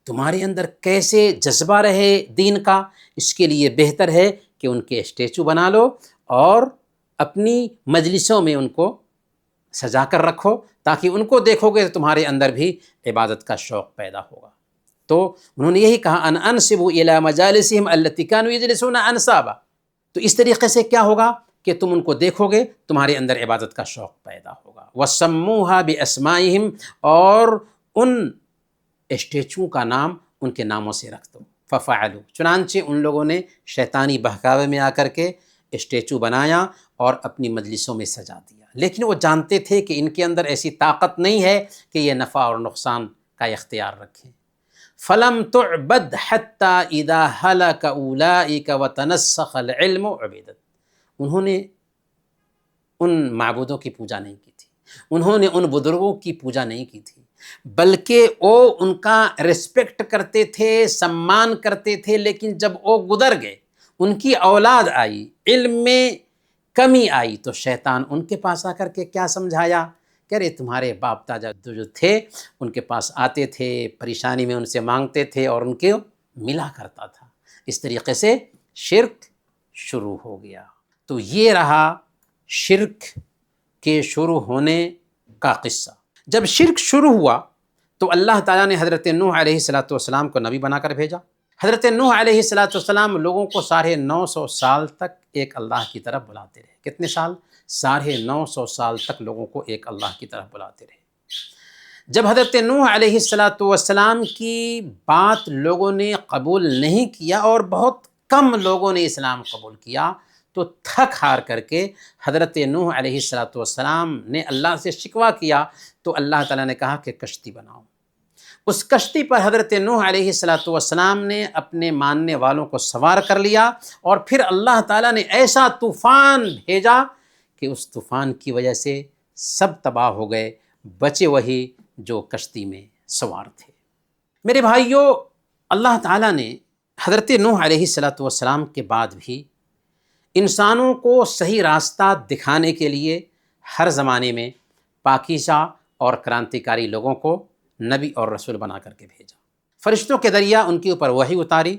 [SPEAKER 1] تمہارے اندر کیسے جذبہ رہے دین کا، اس کے لیے بہتر ہے کہ ان کے اسٹیچو بنا لو اور اپنی مجلسوں میں ان کو سجا کر رکھو، تاکہ ان کو دیکھو گے تو تمہارے اندر بھی عبادت کا شوق پیدا ہوگا۔ تو انہوں نے یہی کہا ان انصبوا الی مجالسہم التی کانوا یجلسون انصابا، تو اس طریقے سے کیا ہوگا کہ تم ان کو دیکھو گے، تمہارے اندر عبادت کا شوق پیدا ہوگا۔ وَسَمُّوهَا بِأَسْمَائِهِمْ، اور ان اسٹیچو کا نام ان کے ناموں سے رکھ دو۔ فَفَعَلُوا، چنانچہ ان لوگوں نے شیطانی بہکاوے میں آ کر کے اسٹیچو بنایا اور اپنی مجلسوں میں سجا دیا، لیکن وہ جانتے تھے کہ ان کے اندر ایسی طاقت نہیں ہے کہ یہ نفع اور نقصان کا اختیار رکھیں۔ فَلَمْ تُعْبَدْ حَتَّى إِذَا هَلَكَ أُولَئِكَ وَتَنَسَّخَ الْعِلْمُ عُبِدَتْ، انہوں نے ان معبودوں کی پوجا نہیں کی تھی، انہوں نے ان بزرگوں کی پوجا نہیں کی تھی، بلکہ وہ ان کا رسپیکٹ کرتے تھے، سمان کرتے تھے، لیکن جب وہ گزر گئے، ان کی اولاد آئی، علم میں کمی آئی، تو شیطان ان کے پاس آ کر کے کیا سمجھایا کہ ارے تمہارے باپ دادا جو تھے ان کے پاس آتے تھے، پریشانی میں ان سے مانگتے تھے اور ان کے ملا کرتا تھا۔ اس طریقے سے شرک شروع ہو گیا۔ تو یہ رہا شرک کے شروع ہونے کا قصہ۔ جب شرک شروع ہوا تو اللہ تعالیٰ نے حضرت نوح علیہ السلام کو نبی بنا کر بھیجا۔ حضرت نوح علیہ السلام لوگوں کو 950 سال تک ایک اللہ کی طرف بلاتے رہے۔ کتنے سال؟ 950 سال تک لوگوں کو ایک اللہ کی طرف بلاتے رہے۔ جب حضرت نوح علیہ السلام کی بات لوگوں نے قبول نہیں کیا اور بہت کم لوگوں نے اسلام قبول کیا، تو تھک ہار کر کے حضرت نوح علیہ السلام نے اللہ سے شکوہ کیا، تو اللہ تعالیٰ نے کہا کہ کشتی بناؤ۔ اس کشتی پر حضرت نوح علیہ السلام نے اپنے ماننے والوں کو سوار کر لیا، اور پھر اللہ تعالیٰ نے ایسا طوفان بھیجا کہ اس طوفان کی وجہ سے سب تباہ ہو گئے، بچے وہی جو کشتی میں سوار تھے۔ میرے بھائیوں، اللہ تعالیٰ نے حضرت نوح علیہ السلام کے بعد بھی انسانوں کو صحیح راستہ دکھانے کے لیے ہر زمانے میں پاکیزہ اور کرانتیکاری لوگوں کو نبی اور رسول بنا کر کے بھیجا۔ فرشتوں کے ذریعہ ان کے اوپر وحی اتاری۔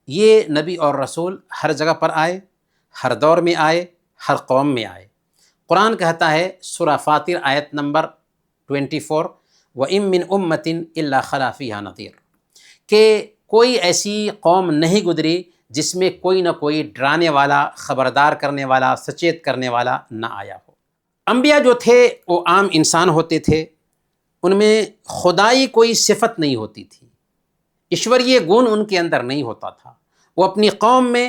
[SPEAKER 1] یہ نبی اور رسول ہر جگہ پر آئے، ہر دور میں آئے، ہر قوم میں آئے۔ قرآن کہتا ہے سورہ فاطر آیت نمبر 24، وَإِن مِّنْ أُمَّةٍ إِلَّا خَلَا فِيهَا نَذِيرٌ، کہ کوئی ایسی قوم نہیں گزری جس میں کوئی نہ کوئی ڈرانے والا، خبردار کرنے والا، سچیت کرنے والا نہ آیا ہو۔ انبیاء جو تھے وہ عام انسان ہوتے تھے، ان میں خدائی کوئی صفت نہیں ہوتی تھی، ایشوریہ گن ان کے اندر نہیں ہوتا تھا۔ وہ اپنی قوم میں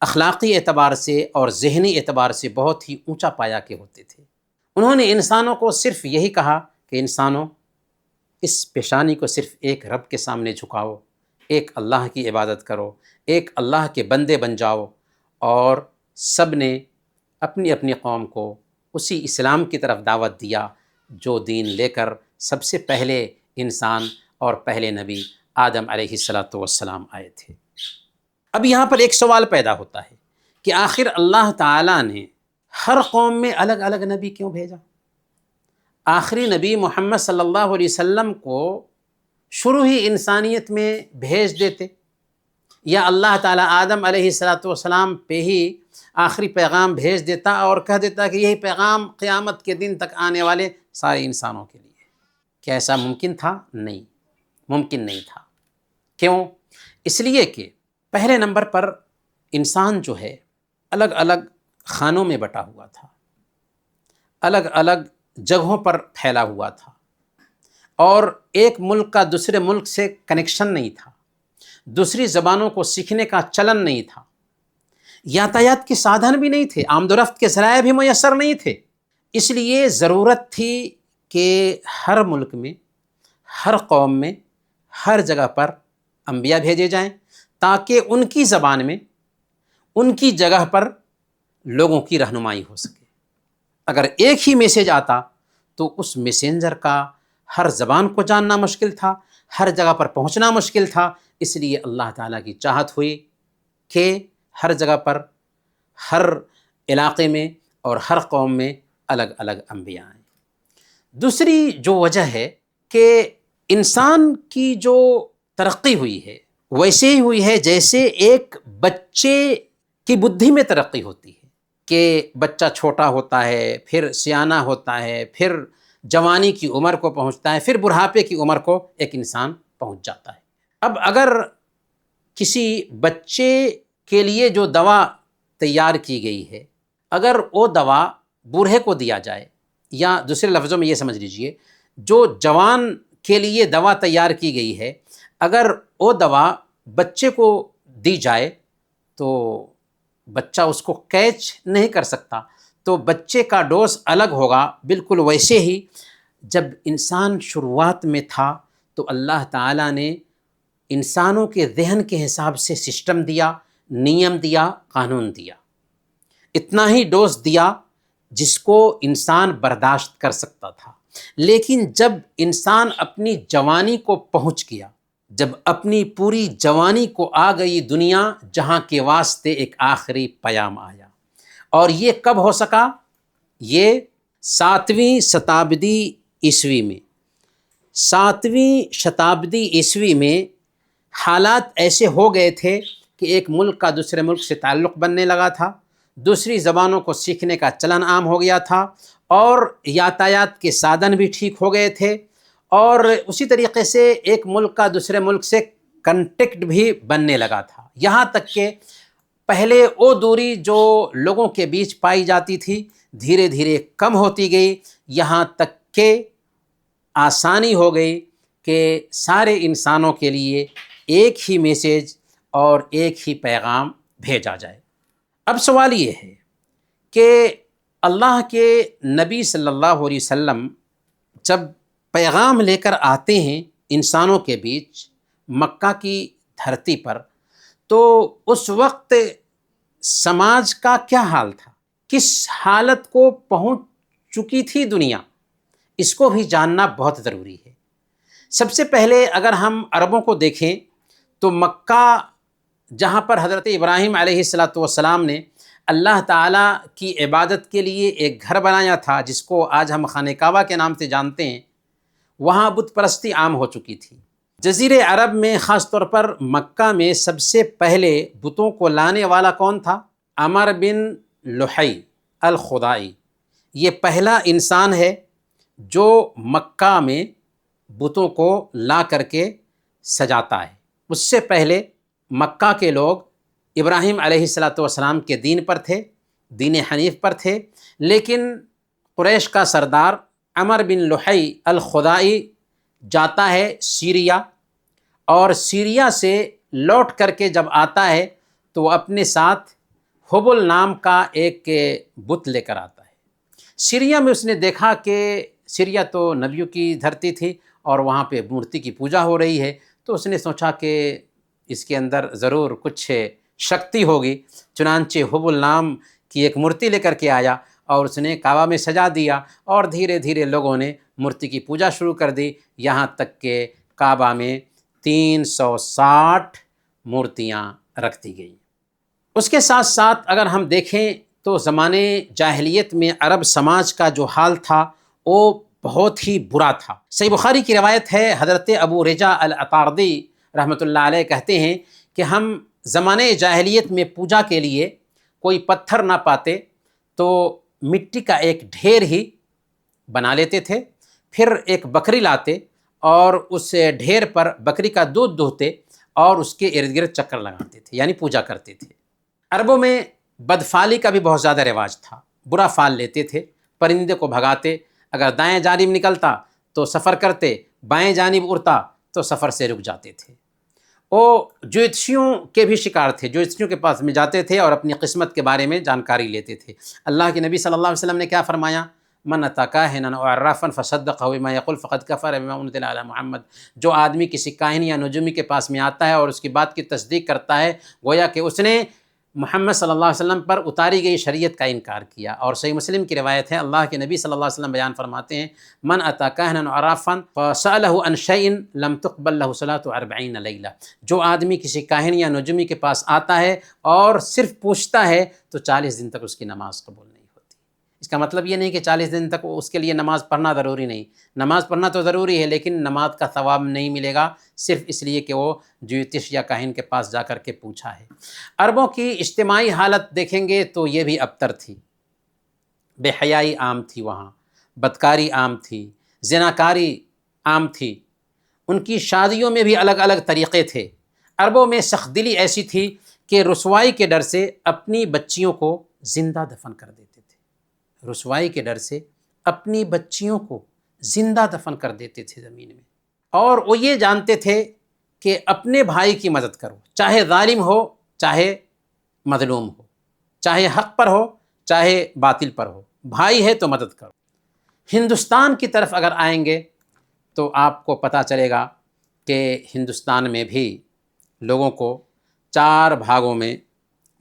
[SPEAKER 1] اخلاقی اعتبار سے اور ذہنی اعتبار سے بہت ہی اونچا پایا کے ہوتے تھے۔ انہوں نے انسانوں کو صرف یہی کہا کہ انسانوں، اس پیشانی کو صرف ایک رب کے سامنے جھکاؤ، ایک اللہ کی عبادت کرو، ایک اللہ کے بندے بن جاؤ، اور سب نے اپنی اپنی قوم کو اسی اسلام کی طرف دعوت دیا جو دین لے کر سب سے پہلے انسان اور پہلے نبی آدم علیہ السلام آئے تھے۔ اب یہاں پر ایک سوال پیدا ہوتا ہے کہ آخر اللہ تعالیٰ نے ہر قوم میں الگ الگ نبی کیوں بھیجا؟ آخری نبی محمد صلی اللہ علیہ وسلم کو شروع ہی انسانیت میں بھیج دیتے، یا اللہ تعالیٰ آدم علیہ السلام پہ ہی آخری پیغام بھیج دیتا اور کہہ دیتا کہ یہی پیغام قیامت کے دن تک آنے والے سارے انسانوں کے لیے۔ کیا ایسا ممکن تھا؟ نہیں، ممکن نہیں تھا۔ کیوں؟ اس لیے کہ پہلے نمبر پر انسان جو ہے الگ الگ خانوں میں بٹا ہوا تھا، الگ الگ جگہوں پر پھیلا ہوا تھا، اور ایک ملک کا دوسرے ملک سے کنیکشن نہیں تھا، دوسری زبانوں کو سیکھنے کا چلن نہیں تھا، یاتایات کے سادھن بھی نہیں تھے، آمد و رفت کے ذرائع بھی میسر نہیں تھے۔ اس لیے ضرورت تھی کہ ہر ملک میں، ہر قوم میں، ہر جگہ پر انبیاء بھیجے جائیں تاکہ ان کی زبان میں، ان کی جگہ پر لوگوں کی رہنمائی ہو سکے۔ اگر ایک ہی میسیج آتا تو اس میسنجر کا ہر زبان کو جاننا مشکل تھا، ہر جگہ پر پہنچنا مشکل تھا۔ اس لیے اللہ تعالیٰ کی چاہت ہوئی کہ ہر جگہ پر، ہر علاقے میں اور ہر قوم میں الگ الگ انبیاء آئیں۔ دوسری جو وجہ ہے کہ انسان کی جو ترقی ہوئی ہے ویسے ہی ہوئی ہے جیسے ایک بچے کی بدھی میں ترقی ہوتی ہے، کہ بچہ چھوٹا ہوتا ہے، پھر سیانہ ہوتا ہے، پھر جوانی کی عمر کو پہنچتا ہے، پھر بڑھاپے کی عمر کو ایک انسان پہنچ جاتا ہے۔ اب اگر کسی بچے کے لیے جو دوا تیار کی گئی ہے، اگر وہ دوا بوڑھے کو دیا جائے، یا دوسرے لفظوں میں یہ سمجھ لیجئے، جو جوان کے لیے دوا تیار کی گئی ہے، اگر وہ دوا بچے کو دی جائے تو بچہ اس کو کیچ نہیں کر سکتا، تو بچے کا ڈوز الگ ہوگا۔ بالکل ویسے ہی جب انسان شروعات میں تھا تو اللہ تعالیٰ نے انسانوں کے ذہن کے حساب سے سسٹم دیا، نیم دیا، قانون دیا، اتنا ہی ڈوز دیا جس کو انسان برداشت کر سکتا تھا۔ لیکن جب انسان اپنی جوانی کو پہنچ گیا، جب اپنی پوری جوانی کو آ گئی دنیا جہاں کے واسطے ایک آخری پیام آیا، اور یہ کب ہو سکا؟ یہ 7ویں شتابدی عیسوی میں۔ 7ویں شتابدی عیسوی میں حالات ایسے ہو گئے تھے کہ ایک ملک کا دوسرے ملک سے تعلق بننے لگا تھا، دوسری زبانوں کو سیکھنے کا چلن عام ہو گیا تھا، اور یاتایات کے سادن بھی ٹھیک ہو گئے تھے، اور اسی طریقے سے ایک ملک کا دوسرے ملک سے کنٹیکٹ بھی بننے لگا تھا، یہاں تک کہ پہلے وہ دوری جو لوگوں کے بیچ پائی جاتی تھی دھیرے دھیرے کم ہوتی گئی، یہاں تک کہ آسانی ہو گئی کہ سارے انسانوں کے لیے ایک ہی میسیج اور ایک ہی پیغام بھیجا جائے۔ اب سوال یہ ہے کہ اللہ کے نبی صلی اللہ علیہ وسلم جب پیغام لے کر آتے ہیں انسانوں کے بیچ مکہ کی دھرتی پر، تو اس وقت سماج کا کیا حال تھا، کس حالت کو پہنچ چکی تھی دنیا، اس کو بھی جاننا بہت ضروری ہے۔ سب سے پہلے اگر ہم عربوں کو دیکھیں تو مکہ جہاں پر حضرت ابراہیم علیہ السلام نے اللہ تعالیٰ کی عبادت کے لیے ایک گھر بنایا تھا جس کو آج ہم خانہ کعبہ کے نام سے جانتے ہیں، وہاں بت پرستی عام ہو چکی تھی۔ جزیرے عرب میں خاص طور پر مکہ میں سب سے پہلے بتوں کو لانے والا کون تھا؟ عمر بن لحی الخدائی، یہ پہلا انسان ہے جو مکہ میں بتوں کو لا کر کے سجاتا ہے۔ اس سے پہلے مکہ کے لوگ ابراہیم علیہ السلام کے دین پر تھے، دین حنیف پر تھے، لیکن قریش کا سردار عمر بن لحی الخدائی جاتا ہے سیریا، اور سیریا سے لوٹ کر کے جب آتا ہے تو وہ اپنے ساتھ حبل نام کا ایک بت لے کر آتا ہے۔ سیریا میں اس نے دیکھا کہ سیریا تو نبیوں کی دھرتی تھی اور وہاں پہ مورتی کی پوجا ہو رہی ہے، تو اس نے سوچا کہ اس کے اندر ضرور کچھ شکتی ہوگی، چنانچہ حبل نام کی ایک مورتی لے کر کے آیا اور اس نے کعبہ میں سجا دیا، اور دھیرے دھیرے لوگوں نے مورتی کی پوجا شروع کر دی، یہاں تک کہ کعبہ میں 360 مورتیاں رکھ دی گئیں۔ اس کے ساتھ ساتھ اگر ہم دیکھیں تو زمانے جاہلیت میں عرب سماج کا جو حال تھا وہ بہت ہی برا تھا۔ صحیح بخاری کی روایت ہے، حضرت ابو رجا العطاردی رحمۃ اللہ علیہ کہتے ہیں کہ ہم زمانے جاہلیت میں پوجا کے لیے کوئی پتھر نہ پاتے تو مٹی کا ایک ڈھیر ہی بنا لیتے تھے، پھر ایک بکری لاتے اور اس ڈھیر پر بکری کا دودھ دہتے اور اس کے ارد گرد چکر لگاتے تھے، یعنی پوجا کرتے تھے۔ عربوں میں بدفعلی کا بھی بہت زیادہ رواج تھا، برا فعل لیتے تھے، پرندے کو بھگاتے، اگر دائیں جانب نکلتا تو سفر کرتے، بائیں جانب اڑتا تو سفر سے رک جاتے تھے۔ وہ جوتشیوں کے بھی شکار تھے، جوتشیوں کے پاس میں جاتے تھے اور اپنی قسمت کے بارے میں جانکاری لیتے تھے۔ اللہ کے نبی صلی اللہ علیہ وسلم نے کیا فرمایا؟ من اتی کاہنا او عرافا فصدقہ بما یقول فقد کفر بما انزل علی محمد، جو آدمی کسی کاہن یا نجومی کے پاس میں آتا ہے اور اس کی بات کی تصدیق کرتا ہے، گویا کہ اس نے محمد صلی اللہ علیہ وسلم پر اتاری گئی شریعت کا انکار کیا۔ اور صحیح مسلم کی روایت ہے، اللہ کے نبی صلی اللہ علیہ وسلم بیان فرماتے ہیں، من اتی کاہنا او عرافا فسألہ عن شیء لم تقبل له صلاة 40 لیلہ، جو آدمی کسی کاہن یا نجومی کے پاس آتا ہے اور صرف پوچھتا ہے تو 40 دن تک اس کی نماز قبول نہیں ہوتی۔ اس کا مطلب یہ نہیں کہ 40 دن تک اس کے لیے نماز پڑھنا ضروری نہیں، نماز پڑھنا تو ضروری ہے، لیکن نماز کا ثواب نہیں ملے گا صرف اس لیے کہ وہ جوتش یا کاہن کے پاس جا کر کے پوچھا ہے۔ عربوں کی اجتماعی حالت دیکھیں گے تو یہ بھی ابتر تھی، بے حیائی عام تھی، وہاں بدکاری عام تھی، زناکاری عام تھی، ان کی شادیوں میں بھی الگ الگ طریقے تھے۔ عربوں میں سخت دلی ایسی تھی کہ رسوائی کے ڈر سے اپنی بچیوں کو زندہ دفن کر دیتے تھے، رسوائی کے ڈر سے اپنی بچیوں کو زندہ دفن کر دیتے تھے زمین میں، اور وہ یہ جانتے تھے کہ اپنے بھائی کی مدد کرو، چاہے ظالم ہو چاہے مظلوم ہو، چاہے حق پر ہو چاہے باطل پر ہو، بھائی ہے تو مدد کرو۔ ہندوستان کی طرف اگر آئیں گے تو آپ کو پتہ چلے گا کہ ہندوستان میں بھی لوگوں کو 4 بھاگوں میں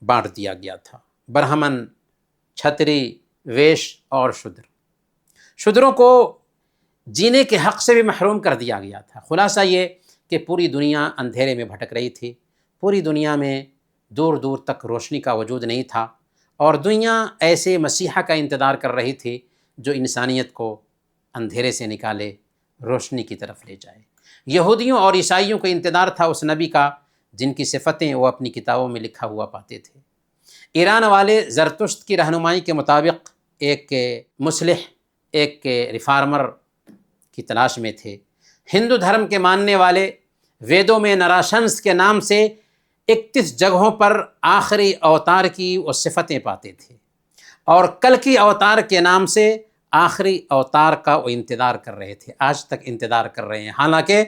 [SPEAKER 1] بانٹ دیا گیا تھا، برہمن، چھتری، ویش اور شودر۔ شودروں کو جینے کے حق سے بھی محروم کر دیا گیا تھا۔ خلاصہ یہ کہ پوری دنیا اندھیرے میں بھٹک رہی تھی، پوری دنیا میں دور دور تک روشنی کا وجود نہیں تھا، اور دنیا ایسے مسیحا کا انتظار کر رہی تھی جو انسانیت کو اندھیرے سے نکالے، روشنی کی طرف لے جائے۔ یہودیوں اور عیسائیوں کو انتظار تھا اس نبی کا جن کی صفتیں وہ اپنی کتابوں میں لکھا ہوا پاتے تھے۔ ایران والے زرتشت کی رہنمائی کے مطابق ایک مصلح ایک ریفارمر کی تلاش میں تھے۔ ہندو دھرم کے ماننے والے ویدوں میں نراشنس کے نام سے 31 جگہوں پر آخری اوتار کی وہ صفتیں پاتے تھے، اور کلکی اوتار کے نام سے آخری اوتار کا وہ انتظار کر رہے تھے، آج تک انتظار کر رہے ہیں، حالانکہ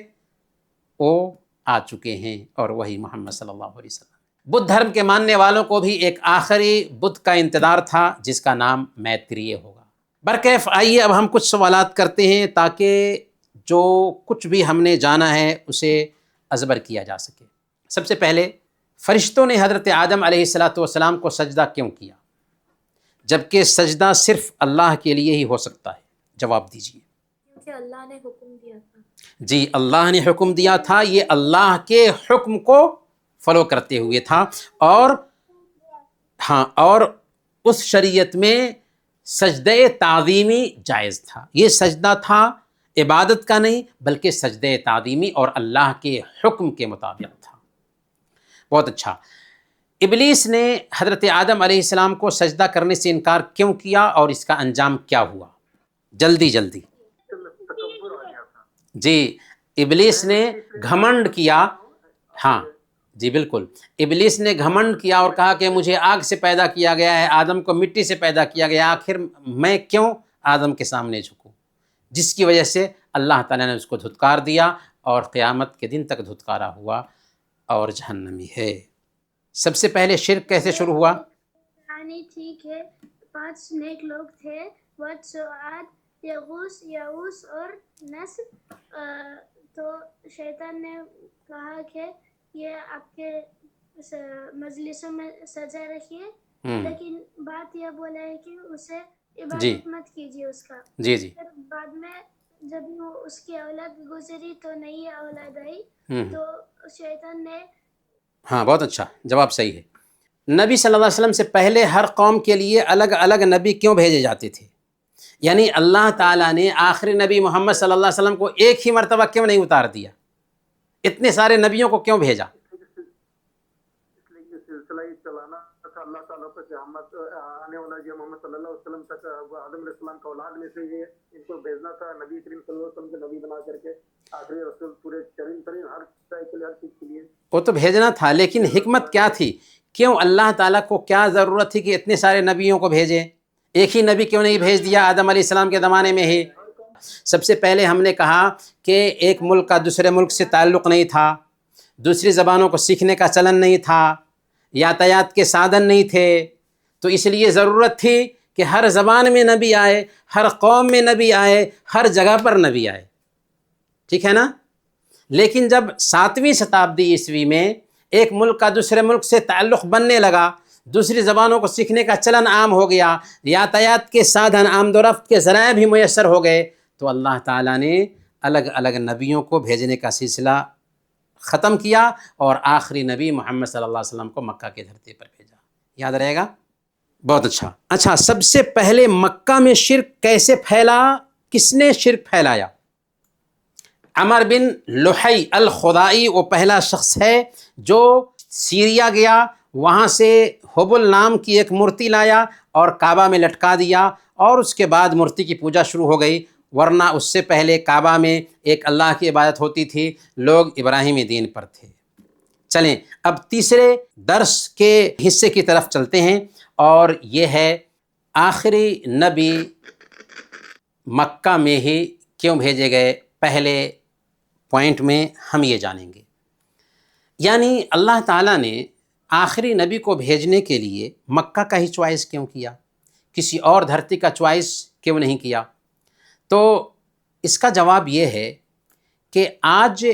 [SPEAKER 1] وہ آ چکے ہیں اور وہی محمد صلی اللہ علیہ وسلم۔ بدھ دھرم کے ماننے والوں کو بھی ایک آخری بدھ کا انتظار تھا جس کا نام میتریہ ہوگا۔ برکیف آئیے اب ہم کچھ سوالات کرتے ہیں تاکہ جو کچھ بھی ہم نے جانا ہے اسے ازبر کیا جا سکے۔ سب سے پہلے فرشتوں نے حضرت آدم علیہ السلام کو سجدہ کیوں کیا جبکہ سجدہ صرف اللہ کے لیے ہی ہو سکتا ہے؟ جواب دیجیے۔
[SPEAKER 5] کیونکہ اللہ نے حکم دیا تھا۔
[SPEAKER 1] جی، اللہ نے حکم دیا تھا، یہ اللہ کے حکم کو فالو کرتے ہوئے تھا، اور اس شریعت میں سجدہ تعظیمی جائز تھا۔ یہ سجدہ تھا عبادت کا نہیں بلکہ سجدہ تعظیمی اور اللہ کے حکم کے مطابق تھا۔ بہت اچھا، ابلیس نے حضرت آدم علیہ السلام کو سجدہ کرنے سے انکار کیوں کیا اور اس کا انجام کیا ہوا؟ جلدی جلدی۔ جی، ابلیس نے گھمنڈ کیا، ہاں جی بالکل، ابلیس نے گھمنڈ کیا اور کہا کہ مجھے آگ سے پیدا کیا گیا ہے، آدم کو مٹی سے پیدا کیا گیا، آخر میں کیوں آدم کے سامنے جھکوں؟ جس کی وجہ سے اللہ تعالیٰ نے اس کو دھتکار دیا اور قیامت کے دن تک دھتکارا ہوا اور جہنمی ہے۔ سب سے پہلے شرک کیسے شروع ہوا؟
[SPEAKER 3] کہانی ٹھیک ہے، 5 نیک لوگ تھے، وڈ، سعاد، یغوس، یعوس اور نصر۔ تو شیطان نے کہا کہ یہ آپ کے مجلسوں میں سجا رکھیے، لیکن بات یہ بولا ہے کہ اسے عبادت مت کیجیے اس کا۔
[SPEAKER 1] جی جی،
[SPEAKER 3] پھر بعد میں جب وہ اس کی اولاد گزری تو نئی اولاد آئی تو شیطان نے،
[SPEAKER 1] ہاں بہت اچھا جواب، صحیح ہے۔ نبی صلی اللہ علیہ وسلم سے پہلے ہر قوم کے لیے الگ الگ نبی کیوں بھیجے جاتے تھے؟ یعنی اللہ تعالیٰ نے آخری نبی محمد صلی اللہ علیہ وسلم کو ایک ہی مرتبہ کیوں نہیں اتار دیا؟ اتنے سارے نبیوں کو کیوں بھیجا؟
[SPEAKER 6] اس لیے یہ سلسلہ ہی چلانا تھا اللہ تعالیٰ کو کہ آنے والا جو محمد صلی اللہ علیہ وسلم تک آدم علیہ السلام کا اولاد میں سے یہ ان کو بھیجنا تھا، نبی کریم صلی اللہ علیہ وسلم کے نبی بنا کر کے آخری رسول پورے ترین ہر کے لیے، ہر چیز کے لیے
[SPEAKER 1] وہ تو بھیجنا تھا، لیکن حکمت کیا تھی؟ کیوں اللہ تعالیٰ کو کیا ضرورت تھی کہ اتنے سارے نبیوں کو بھیجے؟ ایک ہی نبی کیوں نہیں بھیج دیا آدم علیہ السلام کے زمانے میں ہی؟ سب سے پہلے ہم نے کہا کہ ایک ملک کا دوسرے ملک سے تعلق نہیں تھا، دوسری زبانوں کو سیکھنے کا چلن نہیں تھا، یاتایات کے سادھن نہیں تھے، تو اس لیے ضرورت تھی کہ ہر زبان میں نبی آئے، ہر قوم میں نبی آئے، ہر جگہ پر نبی آئے، ٹھیک ہے نا؟ لیکن جب 7ویں شتابدی عیسوی میں ایک ملک کا دوسرے ملک سے تعلق بننے لگا، دوسری زبانوں کو سیکھنے کا چلن عام ہو گیا، یاتایات کے سادھن، آمد و رفت کے ذرائع بھی میسر ہو گئے، تو اللہ تعالیٰ نے الگ الگ نبیوں کو بھیجنے کا سلسلہ ختم کیا اور آخری نبی محمد صلی اللہ علیہ وسلم کو مکہ کی دھرتی پر بھیجا۔ یاد رہے گا؟ بہت اچھا، سب سے پہلے مکہ میں شرک کیسے پھیلا؟ کس نے شرک پھیلایا؟ عمر بن لحی الخدائی وہ پہلا شخص ہے جو سیریا گیا، وہاں سے حبل نام کی ایک مورتی لایا اور کعبہ میں لٹکا دیا، اور اس کے بعد مورتی کی پوجا شروع ہو گئی، ورنہ اس سے پہلے کعبہ میں ایک اللہ کی عبادت ہوتی تھی، لوگ ابراہیمی دین پر تھے۔ چلیں اب تیسرے درس کے حصے کی طرف چلتے ہیں، اور یہ ہے آخری نبی مکہ میں ہی کیوں بھیجے گئے؟ پہلے پوائنٹ میں ہم یہ جانیں گے، یعنی اللہ تعالیٰ نے آخری نبی کو بھیجنے کے لیے مکہ کا ہی چوائس کیوں کیا؟ کسی اور دھرتی کا چوائس کیوں نہیں کیا؟ تو اس کا جواب یہ ہے کہ آج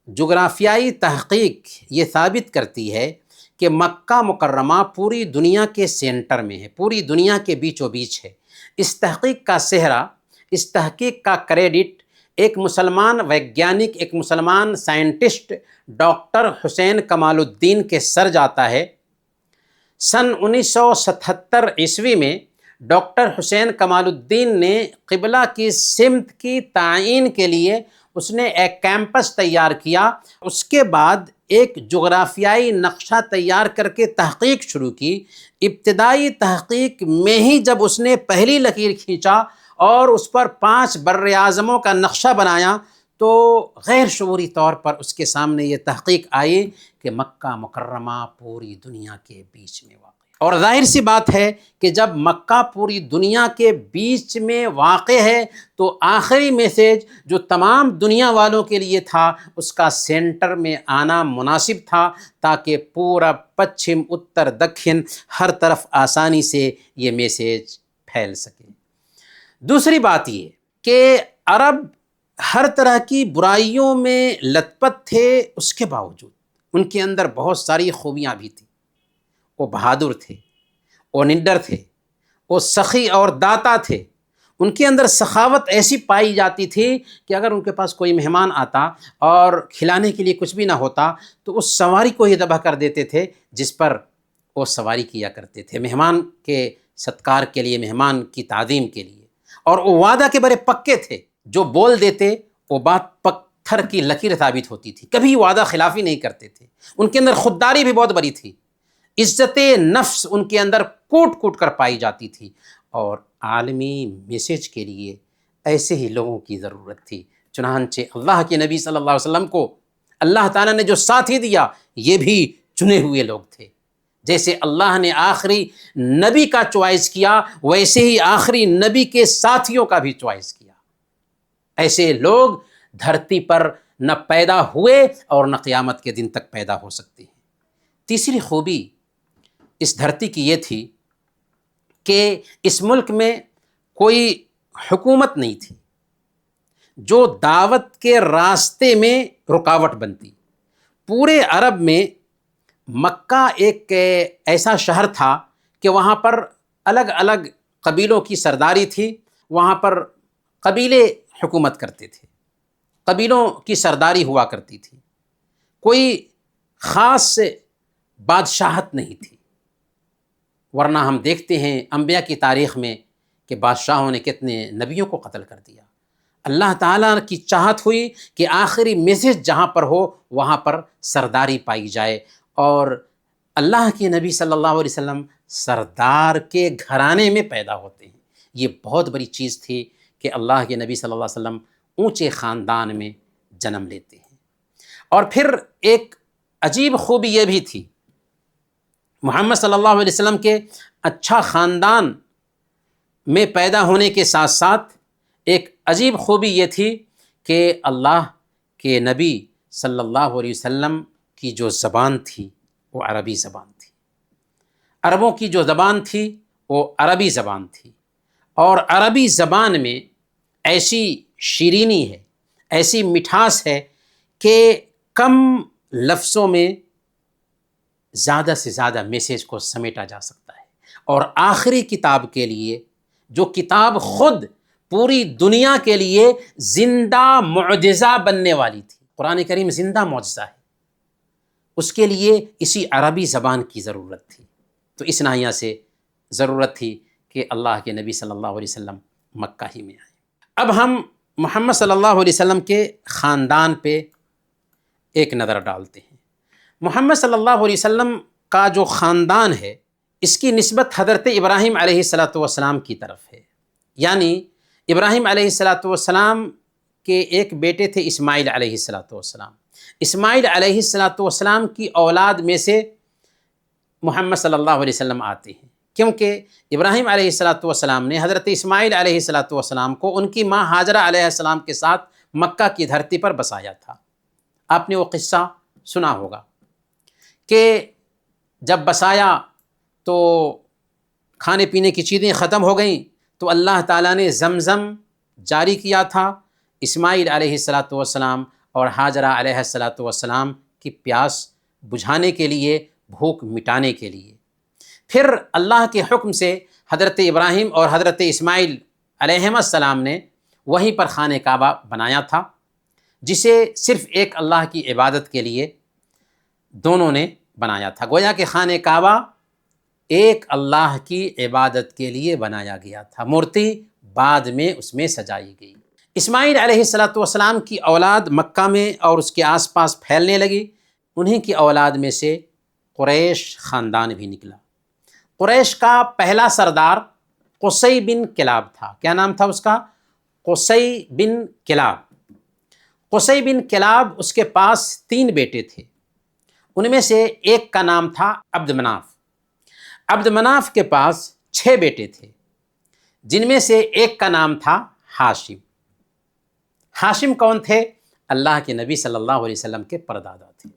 [SPEAKER 1] جغرافیائی تحقیق یہ ثابت کرتی ہے کہ مکہ مکرمہ پوری دنیا کے سینٹر میں ہے، پوری دنیا کے بیچ و بیچ ہے۔ اس تحقیق کا سہرا، اس تحقیق کا کریڈٹ ایک مسلمان ویگیانک، ایک مسلمان سائنٹسٹ ڈاکٹر حسین کمال الدین کے سر جاتا ہے۔ سن 1977 عیسوی میں ڈاکٹر حسین کمال الدین نے قبلہ کی سمت کی تعین کے لیے اس نے ایک کیمپس تیار کیا، اس کے بعد ایک جغرافیائی نقشہ تیار کر کے تحقیق شروع کی۔ ابتدائی تحقیق میں ہی جب اس نے پہلی لکیر کھینچا اور اس پر 5 بر اعظموں کا نقشہ بنایا تو غیر شعوری طور پر اس کے سامنے یہ تحقیق آئی کہ مکہ مکرمہ پوری دنیا کے بیچ میں واقع ہے۔ اور ظاہر سی بات ہے کہ جب مکہ پوری دنیا کے بیچ میں واقع ہے تو آخری میسیج جو تمام دنیا والوں کے لیے تھا اس کا سینٹر میں آنا مناسب تھا، تاکہ پورا پچھم اتر دکھن ہر طرف آسانی سے یہ میسیج پھیل سکے۔ دوسری بات یہ کہ عرب ہر طرح کی برائیوں میں لت پت تھے، اس کے باوجود ان کے اندر بہت ساری خوبیاں بھی تھیں۔ وہ بہادر تھے، وہ نڈر تھے، وہ سخی اور داتا تھے۔ ان کے اندر سخاوت ایسی پائی جاتی تھی کہ اگر ان کے پاس کوئی مہمان آتا اور کھلانے کے لیے کچھ بھی نہ ہوتا تو اس سواری کو ہی ذبح کر دیتے تھے جس پر وہ سواری کیا کرتے تھے، مہمان کے ستکار کے لیے، مہمان کی تعظیم کے لیے۔ اور وہ وعدہ کے بڑے پکے تھے، جو بول دیتے وہ بات پتھر کی لکیر ثابت ہوتی تھی، کبھی وعدہ خلافی نہیں کرتے تھے۔ ان کے اندر خودداری بھی بہت بڑی تھی، عزت نفس ان کے اندر کوٹ کوٹ کر پائی جاتی تھی، اور عالمی میسیج کے لیے ایسے ہی لوگوں کی ضرورت تھی۔ چنانچہ اللہ کے نبی صلی اللہ علیہ وسلم کو اللہ تعالیٰ نے جو ساتھی دیا یہ بھی چنے ہوئے لوگ تھے۔ جیسے اللہ نے آخری نبی کا چوائس کیا ویسے ہی آخری نبی کے ساتھیوں کا بھی چوائس کیا۔ ایسے لوگ دھرتی پر نہ پیدا ہوئے اور نہ قیامت کے دن تک پیدا ہو سکتے ہیں۔ تیسری خوبی اس دھرتی کی یہ تھی کہ اس ملک میں کوئی حکومت نہیں تھی جو دعوت کے راستے میں رکاوٹ بنتی۔ پورے عرب میں مکہ ایک ایسا شہر تھا کہ وہاں پر الگ الگ قبیلوں کی سرداری تھی، وہاں پر قبیلے حکومت کرتے تھے، قبیلوں کی سرداری ہوا کرتی تھی، کوئی خاص بادشاہت نہیں تھی۔ ورنہ ہم دیکھتے ہیں انبیاء کی تاریخ میں کہ بادشاہوں نے کتنے نبیوں کو قتل کر دیا۔ اللہ تعالیٰ کی چاہت ہوئی کہ آخری میسیج جہاں پر ہو وہاں پر سرداری پائی جائے، اور اللہ کے نبی صلی اللہ علیہ وسلم سردار کے گھرانے میں پیدا ہوتے ہیں۔ یہ بہت بڑی چیز تھی کہ اللہ کے نبی صلی اللہ علیہ وسلم اونچے خاندان میں جنم لیتے ہیں۔ اور پھر ایک عجیب خوبی یہ بھی تھی، محمد صلی اللہ علیہ وسلم کے اچھا خاندان میں پیدا ہونے کے ساتھ ساتھ ایک عجیب خوبی یہ تھی کہ اللہ کے نبی صلی اللہ علیہ وسلم کی جو زبان تھی وہ عربی زبان تھی۔ عربوں کی جو زبان تھی وہ عربی زبان تھی، اور عربی زبان میں ایسی شیرینی ہے، ایسی مٹھاس ہے کہ کم لفظوں میں زیادہ سے زیادہ میسیج کو سمیٹا جا سکتا ہے۔ اور آخری کتاب کے لیے جو کتاب خود پوری دنیا کے لیے زندہ معجزہ بننے والی تھی، قرآن کریم زندہ معجزہ ہے، اس کے لیے اسی عربی زبان کی ضرورت تھی۔ تو اس ناحیہ سے ضرورت تھی کہ اللہ کے نبی صلی اللہ علیہ وسلم مکہ ہی میں آئے۔ اب ہم محمد صلی اللہ علیہ وسلم کے خاندان پہ ایک نظر ڈالتے ہیں۔ محمد صلی اللہ علیہ وسلم کا جو خاندان ہے اس کی نسبت حضرت ابراہیم علیہ السلام کی طرف ہے، یعنی ابراہیم علیہ السلام کے ایک بیٹے تھے اسماعیل علیہ السلام۔ اسماعیل علیہ السلام کی اولاد میں سے محمد صلی اللہ علیہ وسلم آتے ہیں، کیونکہ ابراہیم علیہ السلام نے حضرت اسماعیل علیہ السلام کو ان کی ماں ہاجرہ علیہ السلام کے ساتھ مکہ کی دھرتی پر بسایا تھا۔ آپ نے وہ قصہ سنا ہوگا کہ جب بسایا تو کھانے پینے کی چیزیں ختم ہو گئیں تو اللہ تعالیٰ نے زمزم جاری کیا تھا اسماعیل علیہ السلام اور ہاجرہ علیہ السلام کی پیاس بجھانے کے لیے، بھوک مٹانے کے لیے۔ پھر اللہ کے حکم سے حضرت ابراہیم اور حضرت اسماعیل علیہ السلام نے وہیں پر خانہ کعبہ بنایا تھا، جسے صرف ایک اللہ کی عبادت کے لیے دونوں نے بنایا تھا۔ گویا کہ خانہ کعبہ ایک اللہ کی عبادت کے لیے بنایا گیا تھا، مورتی بعد میں اس میں سجائی گئی۔ اسماعیل علیہ السلام کی اولاد مکہ میں اور اس کے آس پاس پھیلنے لگی. انہیں کی اولاد میں سے قریش خاندان بھی نکلا. قریش کا پہلا سردار قصی بن کلاب تھا. کیا نام تھا اس کا؟ قصی بن کلاب. قصی بن کلاب، اس کے پاس 3 بیٹے تھے. ان میں سے ایک کا نام تھا عبد مناف. عبد مناف کے پاس 6 بیٹے تھے، جن میں سے ایک کا نام تھا ہاشم. ہاشم کون تھے؟ اللہ کے نبی صلی اللہ علیہ وسلم کے پردادا تھے.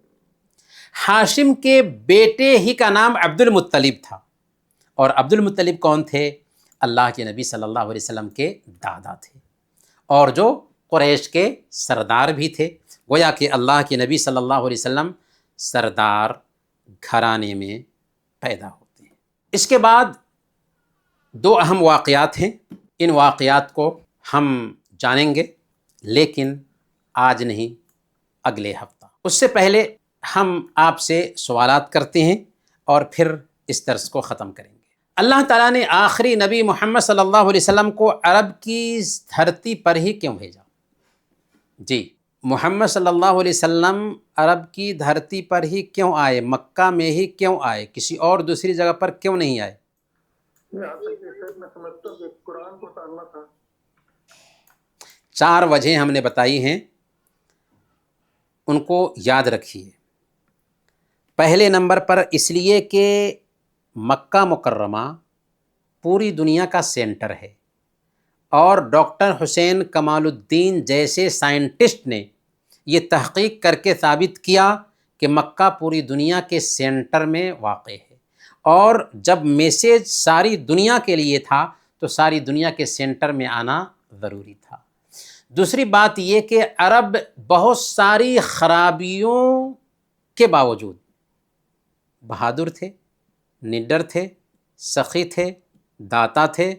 [SPEAKER 1] ہاشم کے بیٹے ہی کا نام عبد المطلب تھا. اور عبد المطلب کون تھے؟ اللہ کے نبی صلی اللہ علیہ وسلم کے دادا تھے، اور جو قریش کے سردار بھی تھے. گویا کہ اللہ کے نبی صلی اللہ علیہ وسلم سردار گھرانے میں پیدا ہوتے ہیں. اس کے بعد 2 اہم واقعات ہیں. ان واقعات کو ہم جانیں گے، لیکن آج نہیں، اگلے ہفتہ. اس سے پہلے ہم آپ سے سوالات کرتے ہیں اور پھر اس درس کو ختم کریں گے. اللہ تعالیٰ نے آخری نبی محمد صلی اللہ علیہ وسلم کو عرب کی دھرتی پر ہی کیوں بھیجا؟ جی، محمد صلی اللہ علیہ وسلم عرب کی دھرتی پر ہی کیوں آئے؟ مکہ میں ہی کیوں آئے؟ کسی اور دوسری جگہ پر کیوں نہیں آئے؟
[SPEAKER 6] یہاں تک کہ میں سمجھتا ہوں کہ قرآن کو اتارنا تھا.
[SPEAKER 1] 4 وجہیں ہم نے بتائی ہیں، ان کو یاد رکھیے. پہلے نمبر پر اس لیے کہ مکہ مکرمہ پوری دنیا کا سینٹر ہے، اور ڈاکٹر حسین کمال الدین جیسے سائنٹسٹ نے یہ تحقیق کر کے ثابت کیا کہ مکہ پوری دنیا کے سینٹر میں واقع ہے، اور جب میسیج ساری دنیا کے لیے تھا تو ساری دنیا کے سینٹر میں آنا ضروری تھا. دوسری بات یہ کہ عرب بہت ساری خرابیوں کے باوجود بہادر تھے، نڈر تھے، سخی تھے، داتا تھے.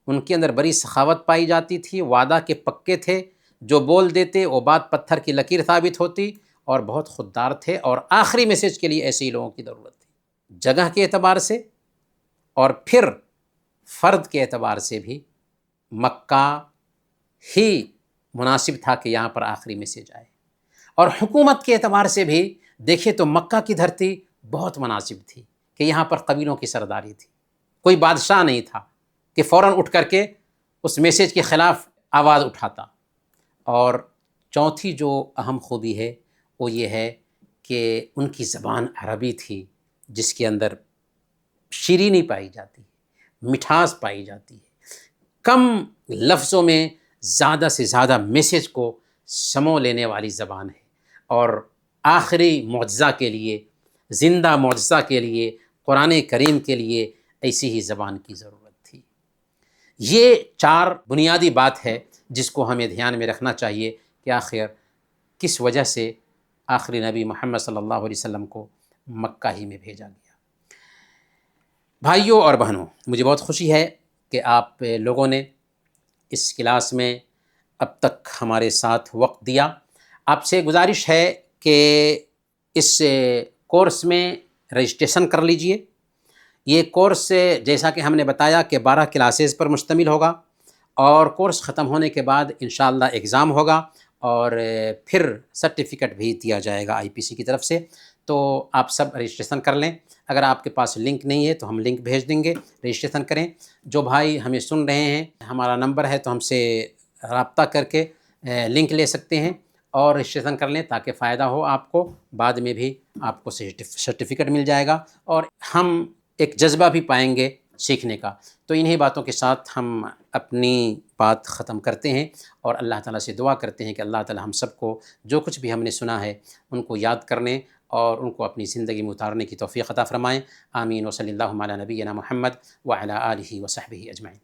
[SPEAKER 1] ان کے اندر بڑی سخاوت پائی جاتی تھی، وعدہ کے پکے تھے، جو بول دیتے وہ بات پتھر کی لکیر ثابت ہوتی، اور بہت خوددار تھے. اور آخری میسیج کے لیے ایسے ہی لوگوں کی ضرورت تھی، جگہ کے اعتبار سے اور پھر فرد کے اعتبار سے بھی مکہ ہی مناسب تھا کہ یہاں پر آخری میسیج آئے. اور حکومت کے اعتبار سے بھی دیکھیں تو مکہ کی دھرتی بہت مناسب تھی کہ یہاں پر قبیلوں کی سرداری تھی. کوئی بادشاہ نہیں تھا کہ فوراً اٹھ کر کے اس میسیج کے خلاف آواز اٹھاتا. اور چوتھی جو اہم خوبی ہے وہ یہ ہے کہ ان کی زبان عربی تھی، جس کے اندر شیرینی پائی جاتی ہے، مٹھاس پائی جاتی ہے. کم لفظوں میں زیادہ سے زیادہ میسیج کو سمو لینے والی زبان ہے. اور آخری معجزہ کے لیے، زندہ معجزہ کے لیے، قرآن کریم کے لیے ایسی ہی زبان کی ضرورت تھی. یہ 4 بنیادی بات ہے جس کو ہمیں دھیان میں رکھنا چاہیے کہ آخر کس وجہ سے آخری نبی محمد صلی اللہ علیہ وسلم کو مکہ ہی میں بھیجا گیا. بھائیوں اور بہنوں، مجھے بہت خوشی ہے کہ آپ لوگوں نے اس کلاس میں اب تک ہمارے ساتھ وقت دیا. آپ سے گزارش ہے کہ اس کورس میں رجسٹریشن کر لیجئے. یہ کورس جیسا کہ ہم نے بتایا کہ 12 کلاسز پر مشتمل ہوگا، اور کورس ختم ہونے کے بعد انشاءاللہ ایگزام ہوگا، اور پھر سرٹیفکیٹ بھی دیا جائے گا IPC کی طرف سے. تو آپ سب رجسٹریشن کر لیں. اگر آپ کے پاس لنک نہیں ہے تو ہم لنک بھیج دیں گے، رجسٹریشن کریں. جو بھائی ہمیں سن رہے ہیں، ہمارا نمبر ہے تو ہم سے رابطہ کر کے لنک لے سکتے ہیں اور رجسٹریشن کر لیں، تاکہ فائدہ ہو آپ کو. بعد میں بھی آپ کو سرٹیفکیٹ مل جائے گا، اور ہم ایک جذبہ بھی پائیں گے سیکھنے کا. تو انہی باتوں کے ساتھ ہم اپنی بات ختم کرتے ہیں، اور اللہ تعالیٰ سے دعا کرتے ہیں کہ اللہ تعالیٰ ہم سب کو جو کچھ بھی ہم نے سنا ہے ان کو یاد کرنے اور ان کو اپنی زندگی میں اتارنے کی توفیق عطا فرمائیں. آمین. وصلی اللہ علی نبینا محمد وعلی آلہ وصحبہ اجمعین.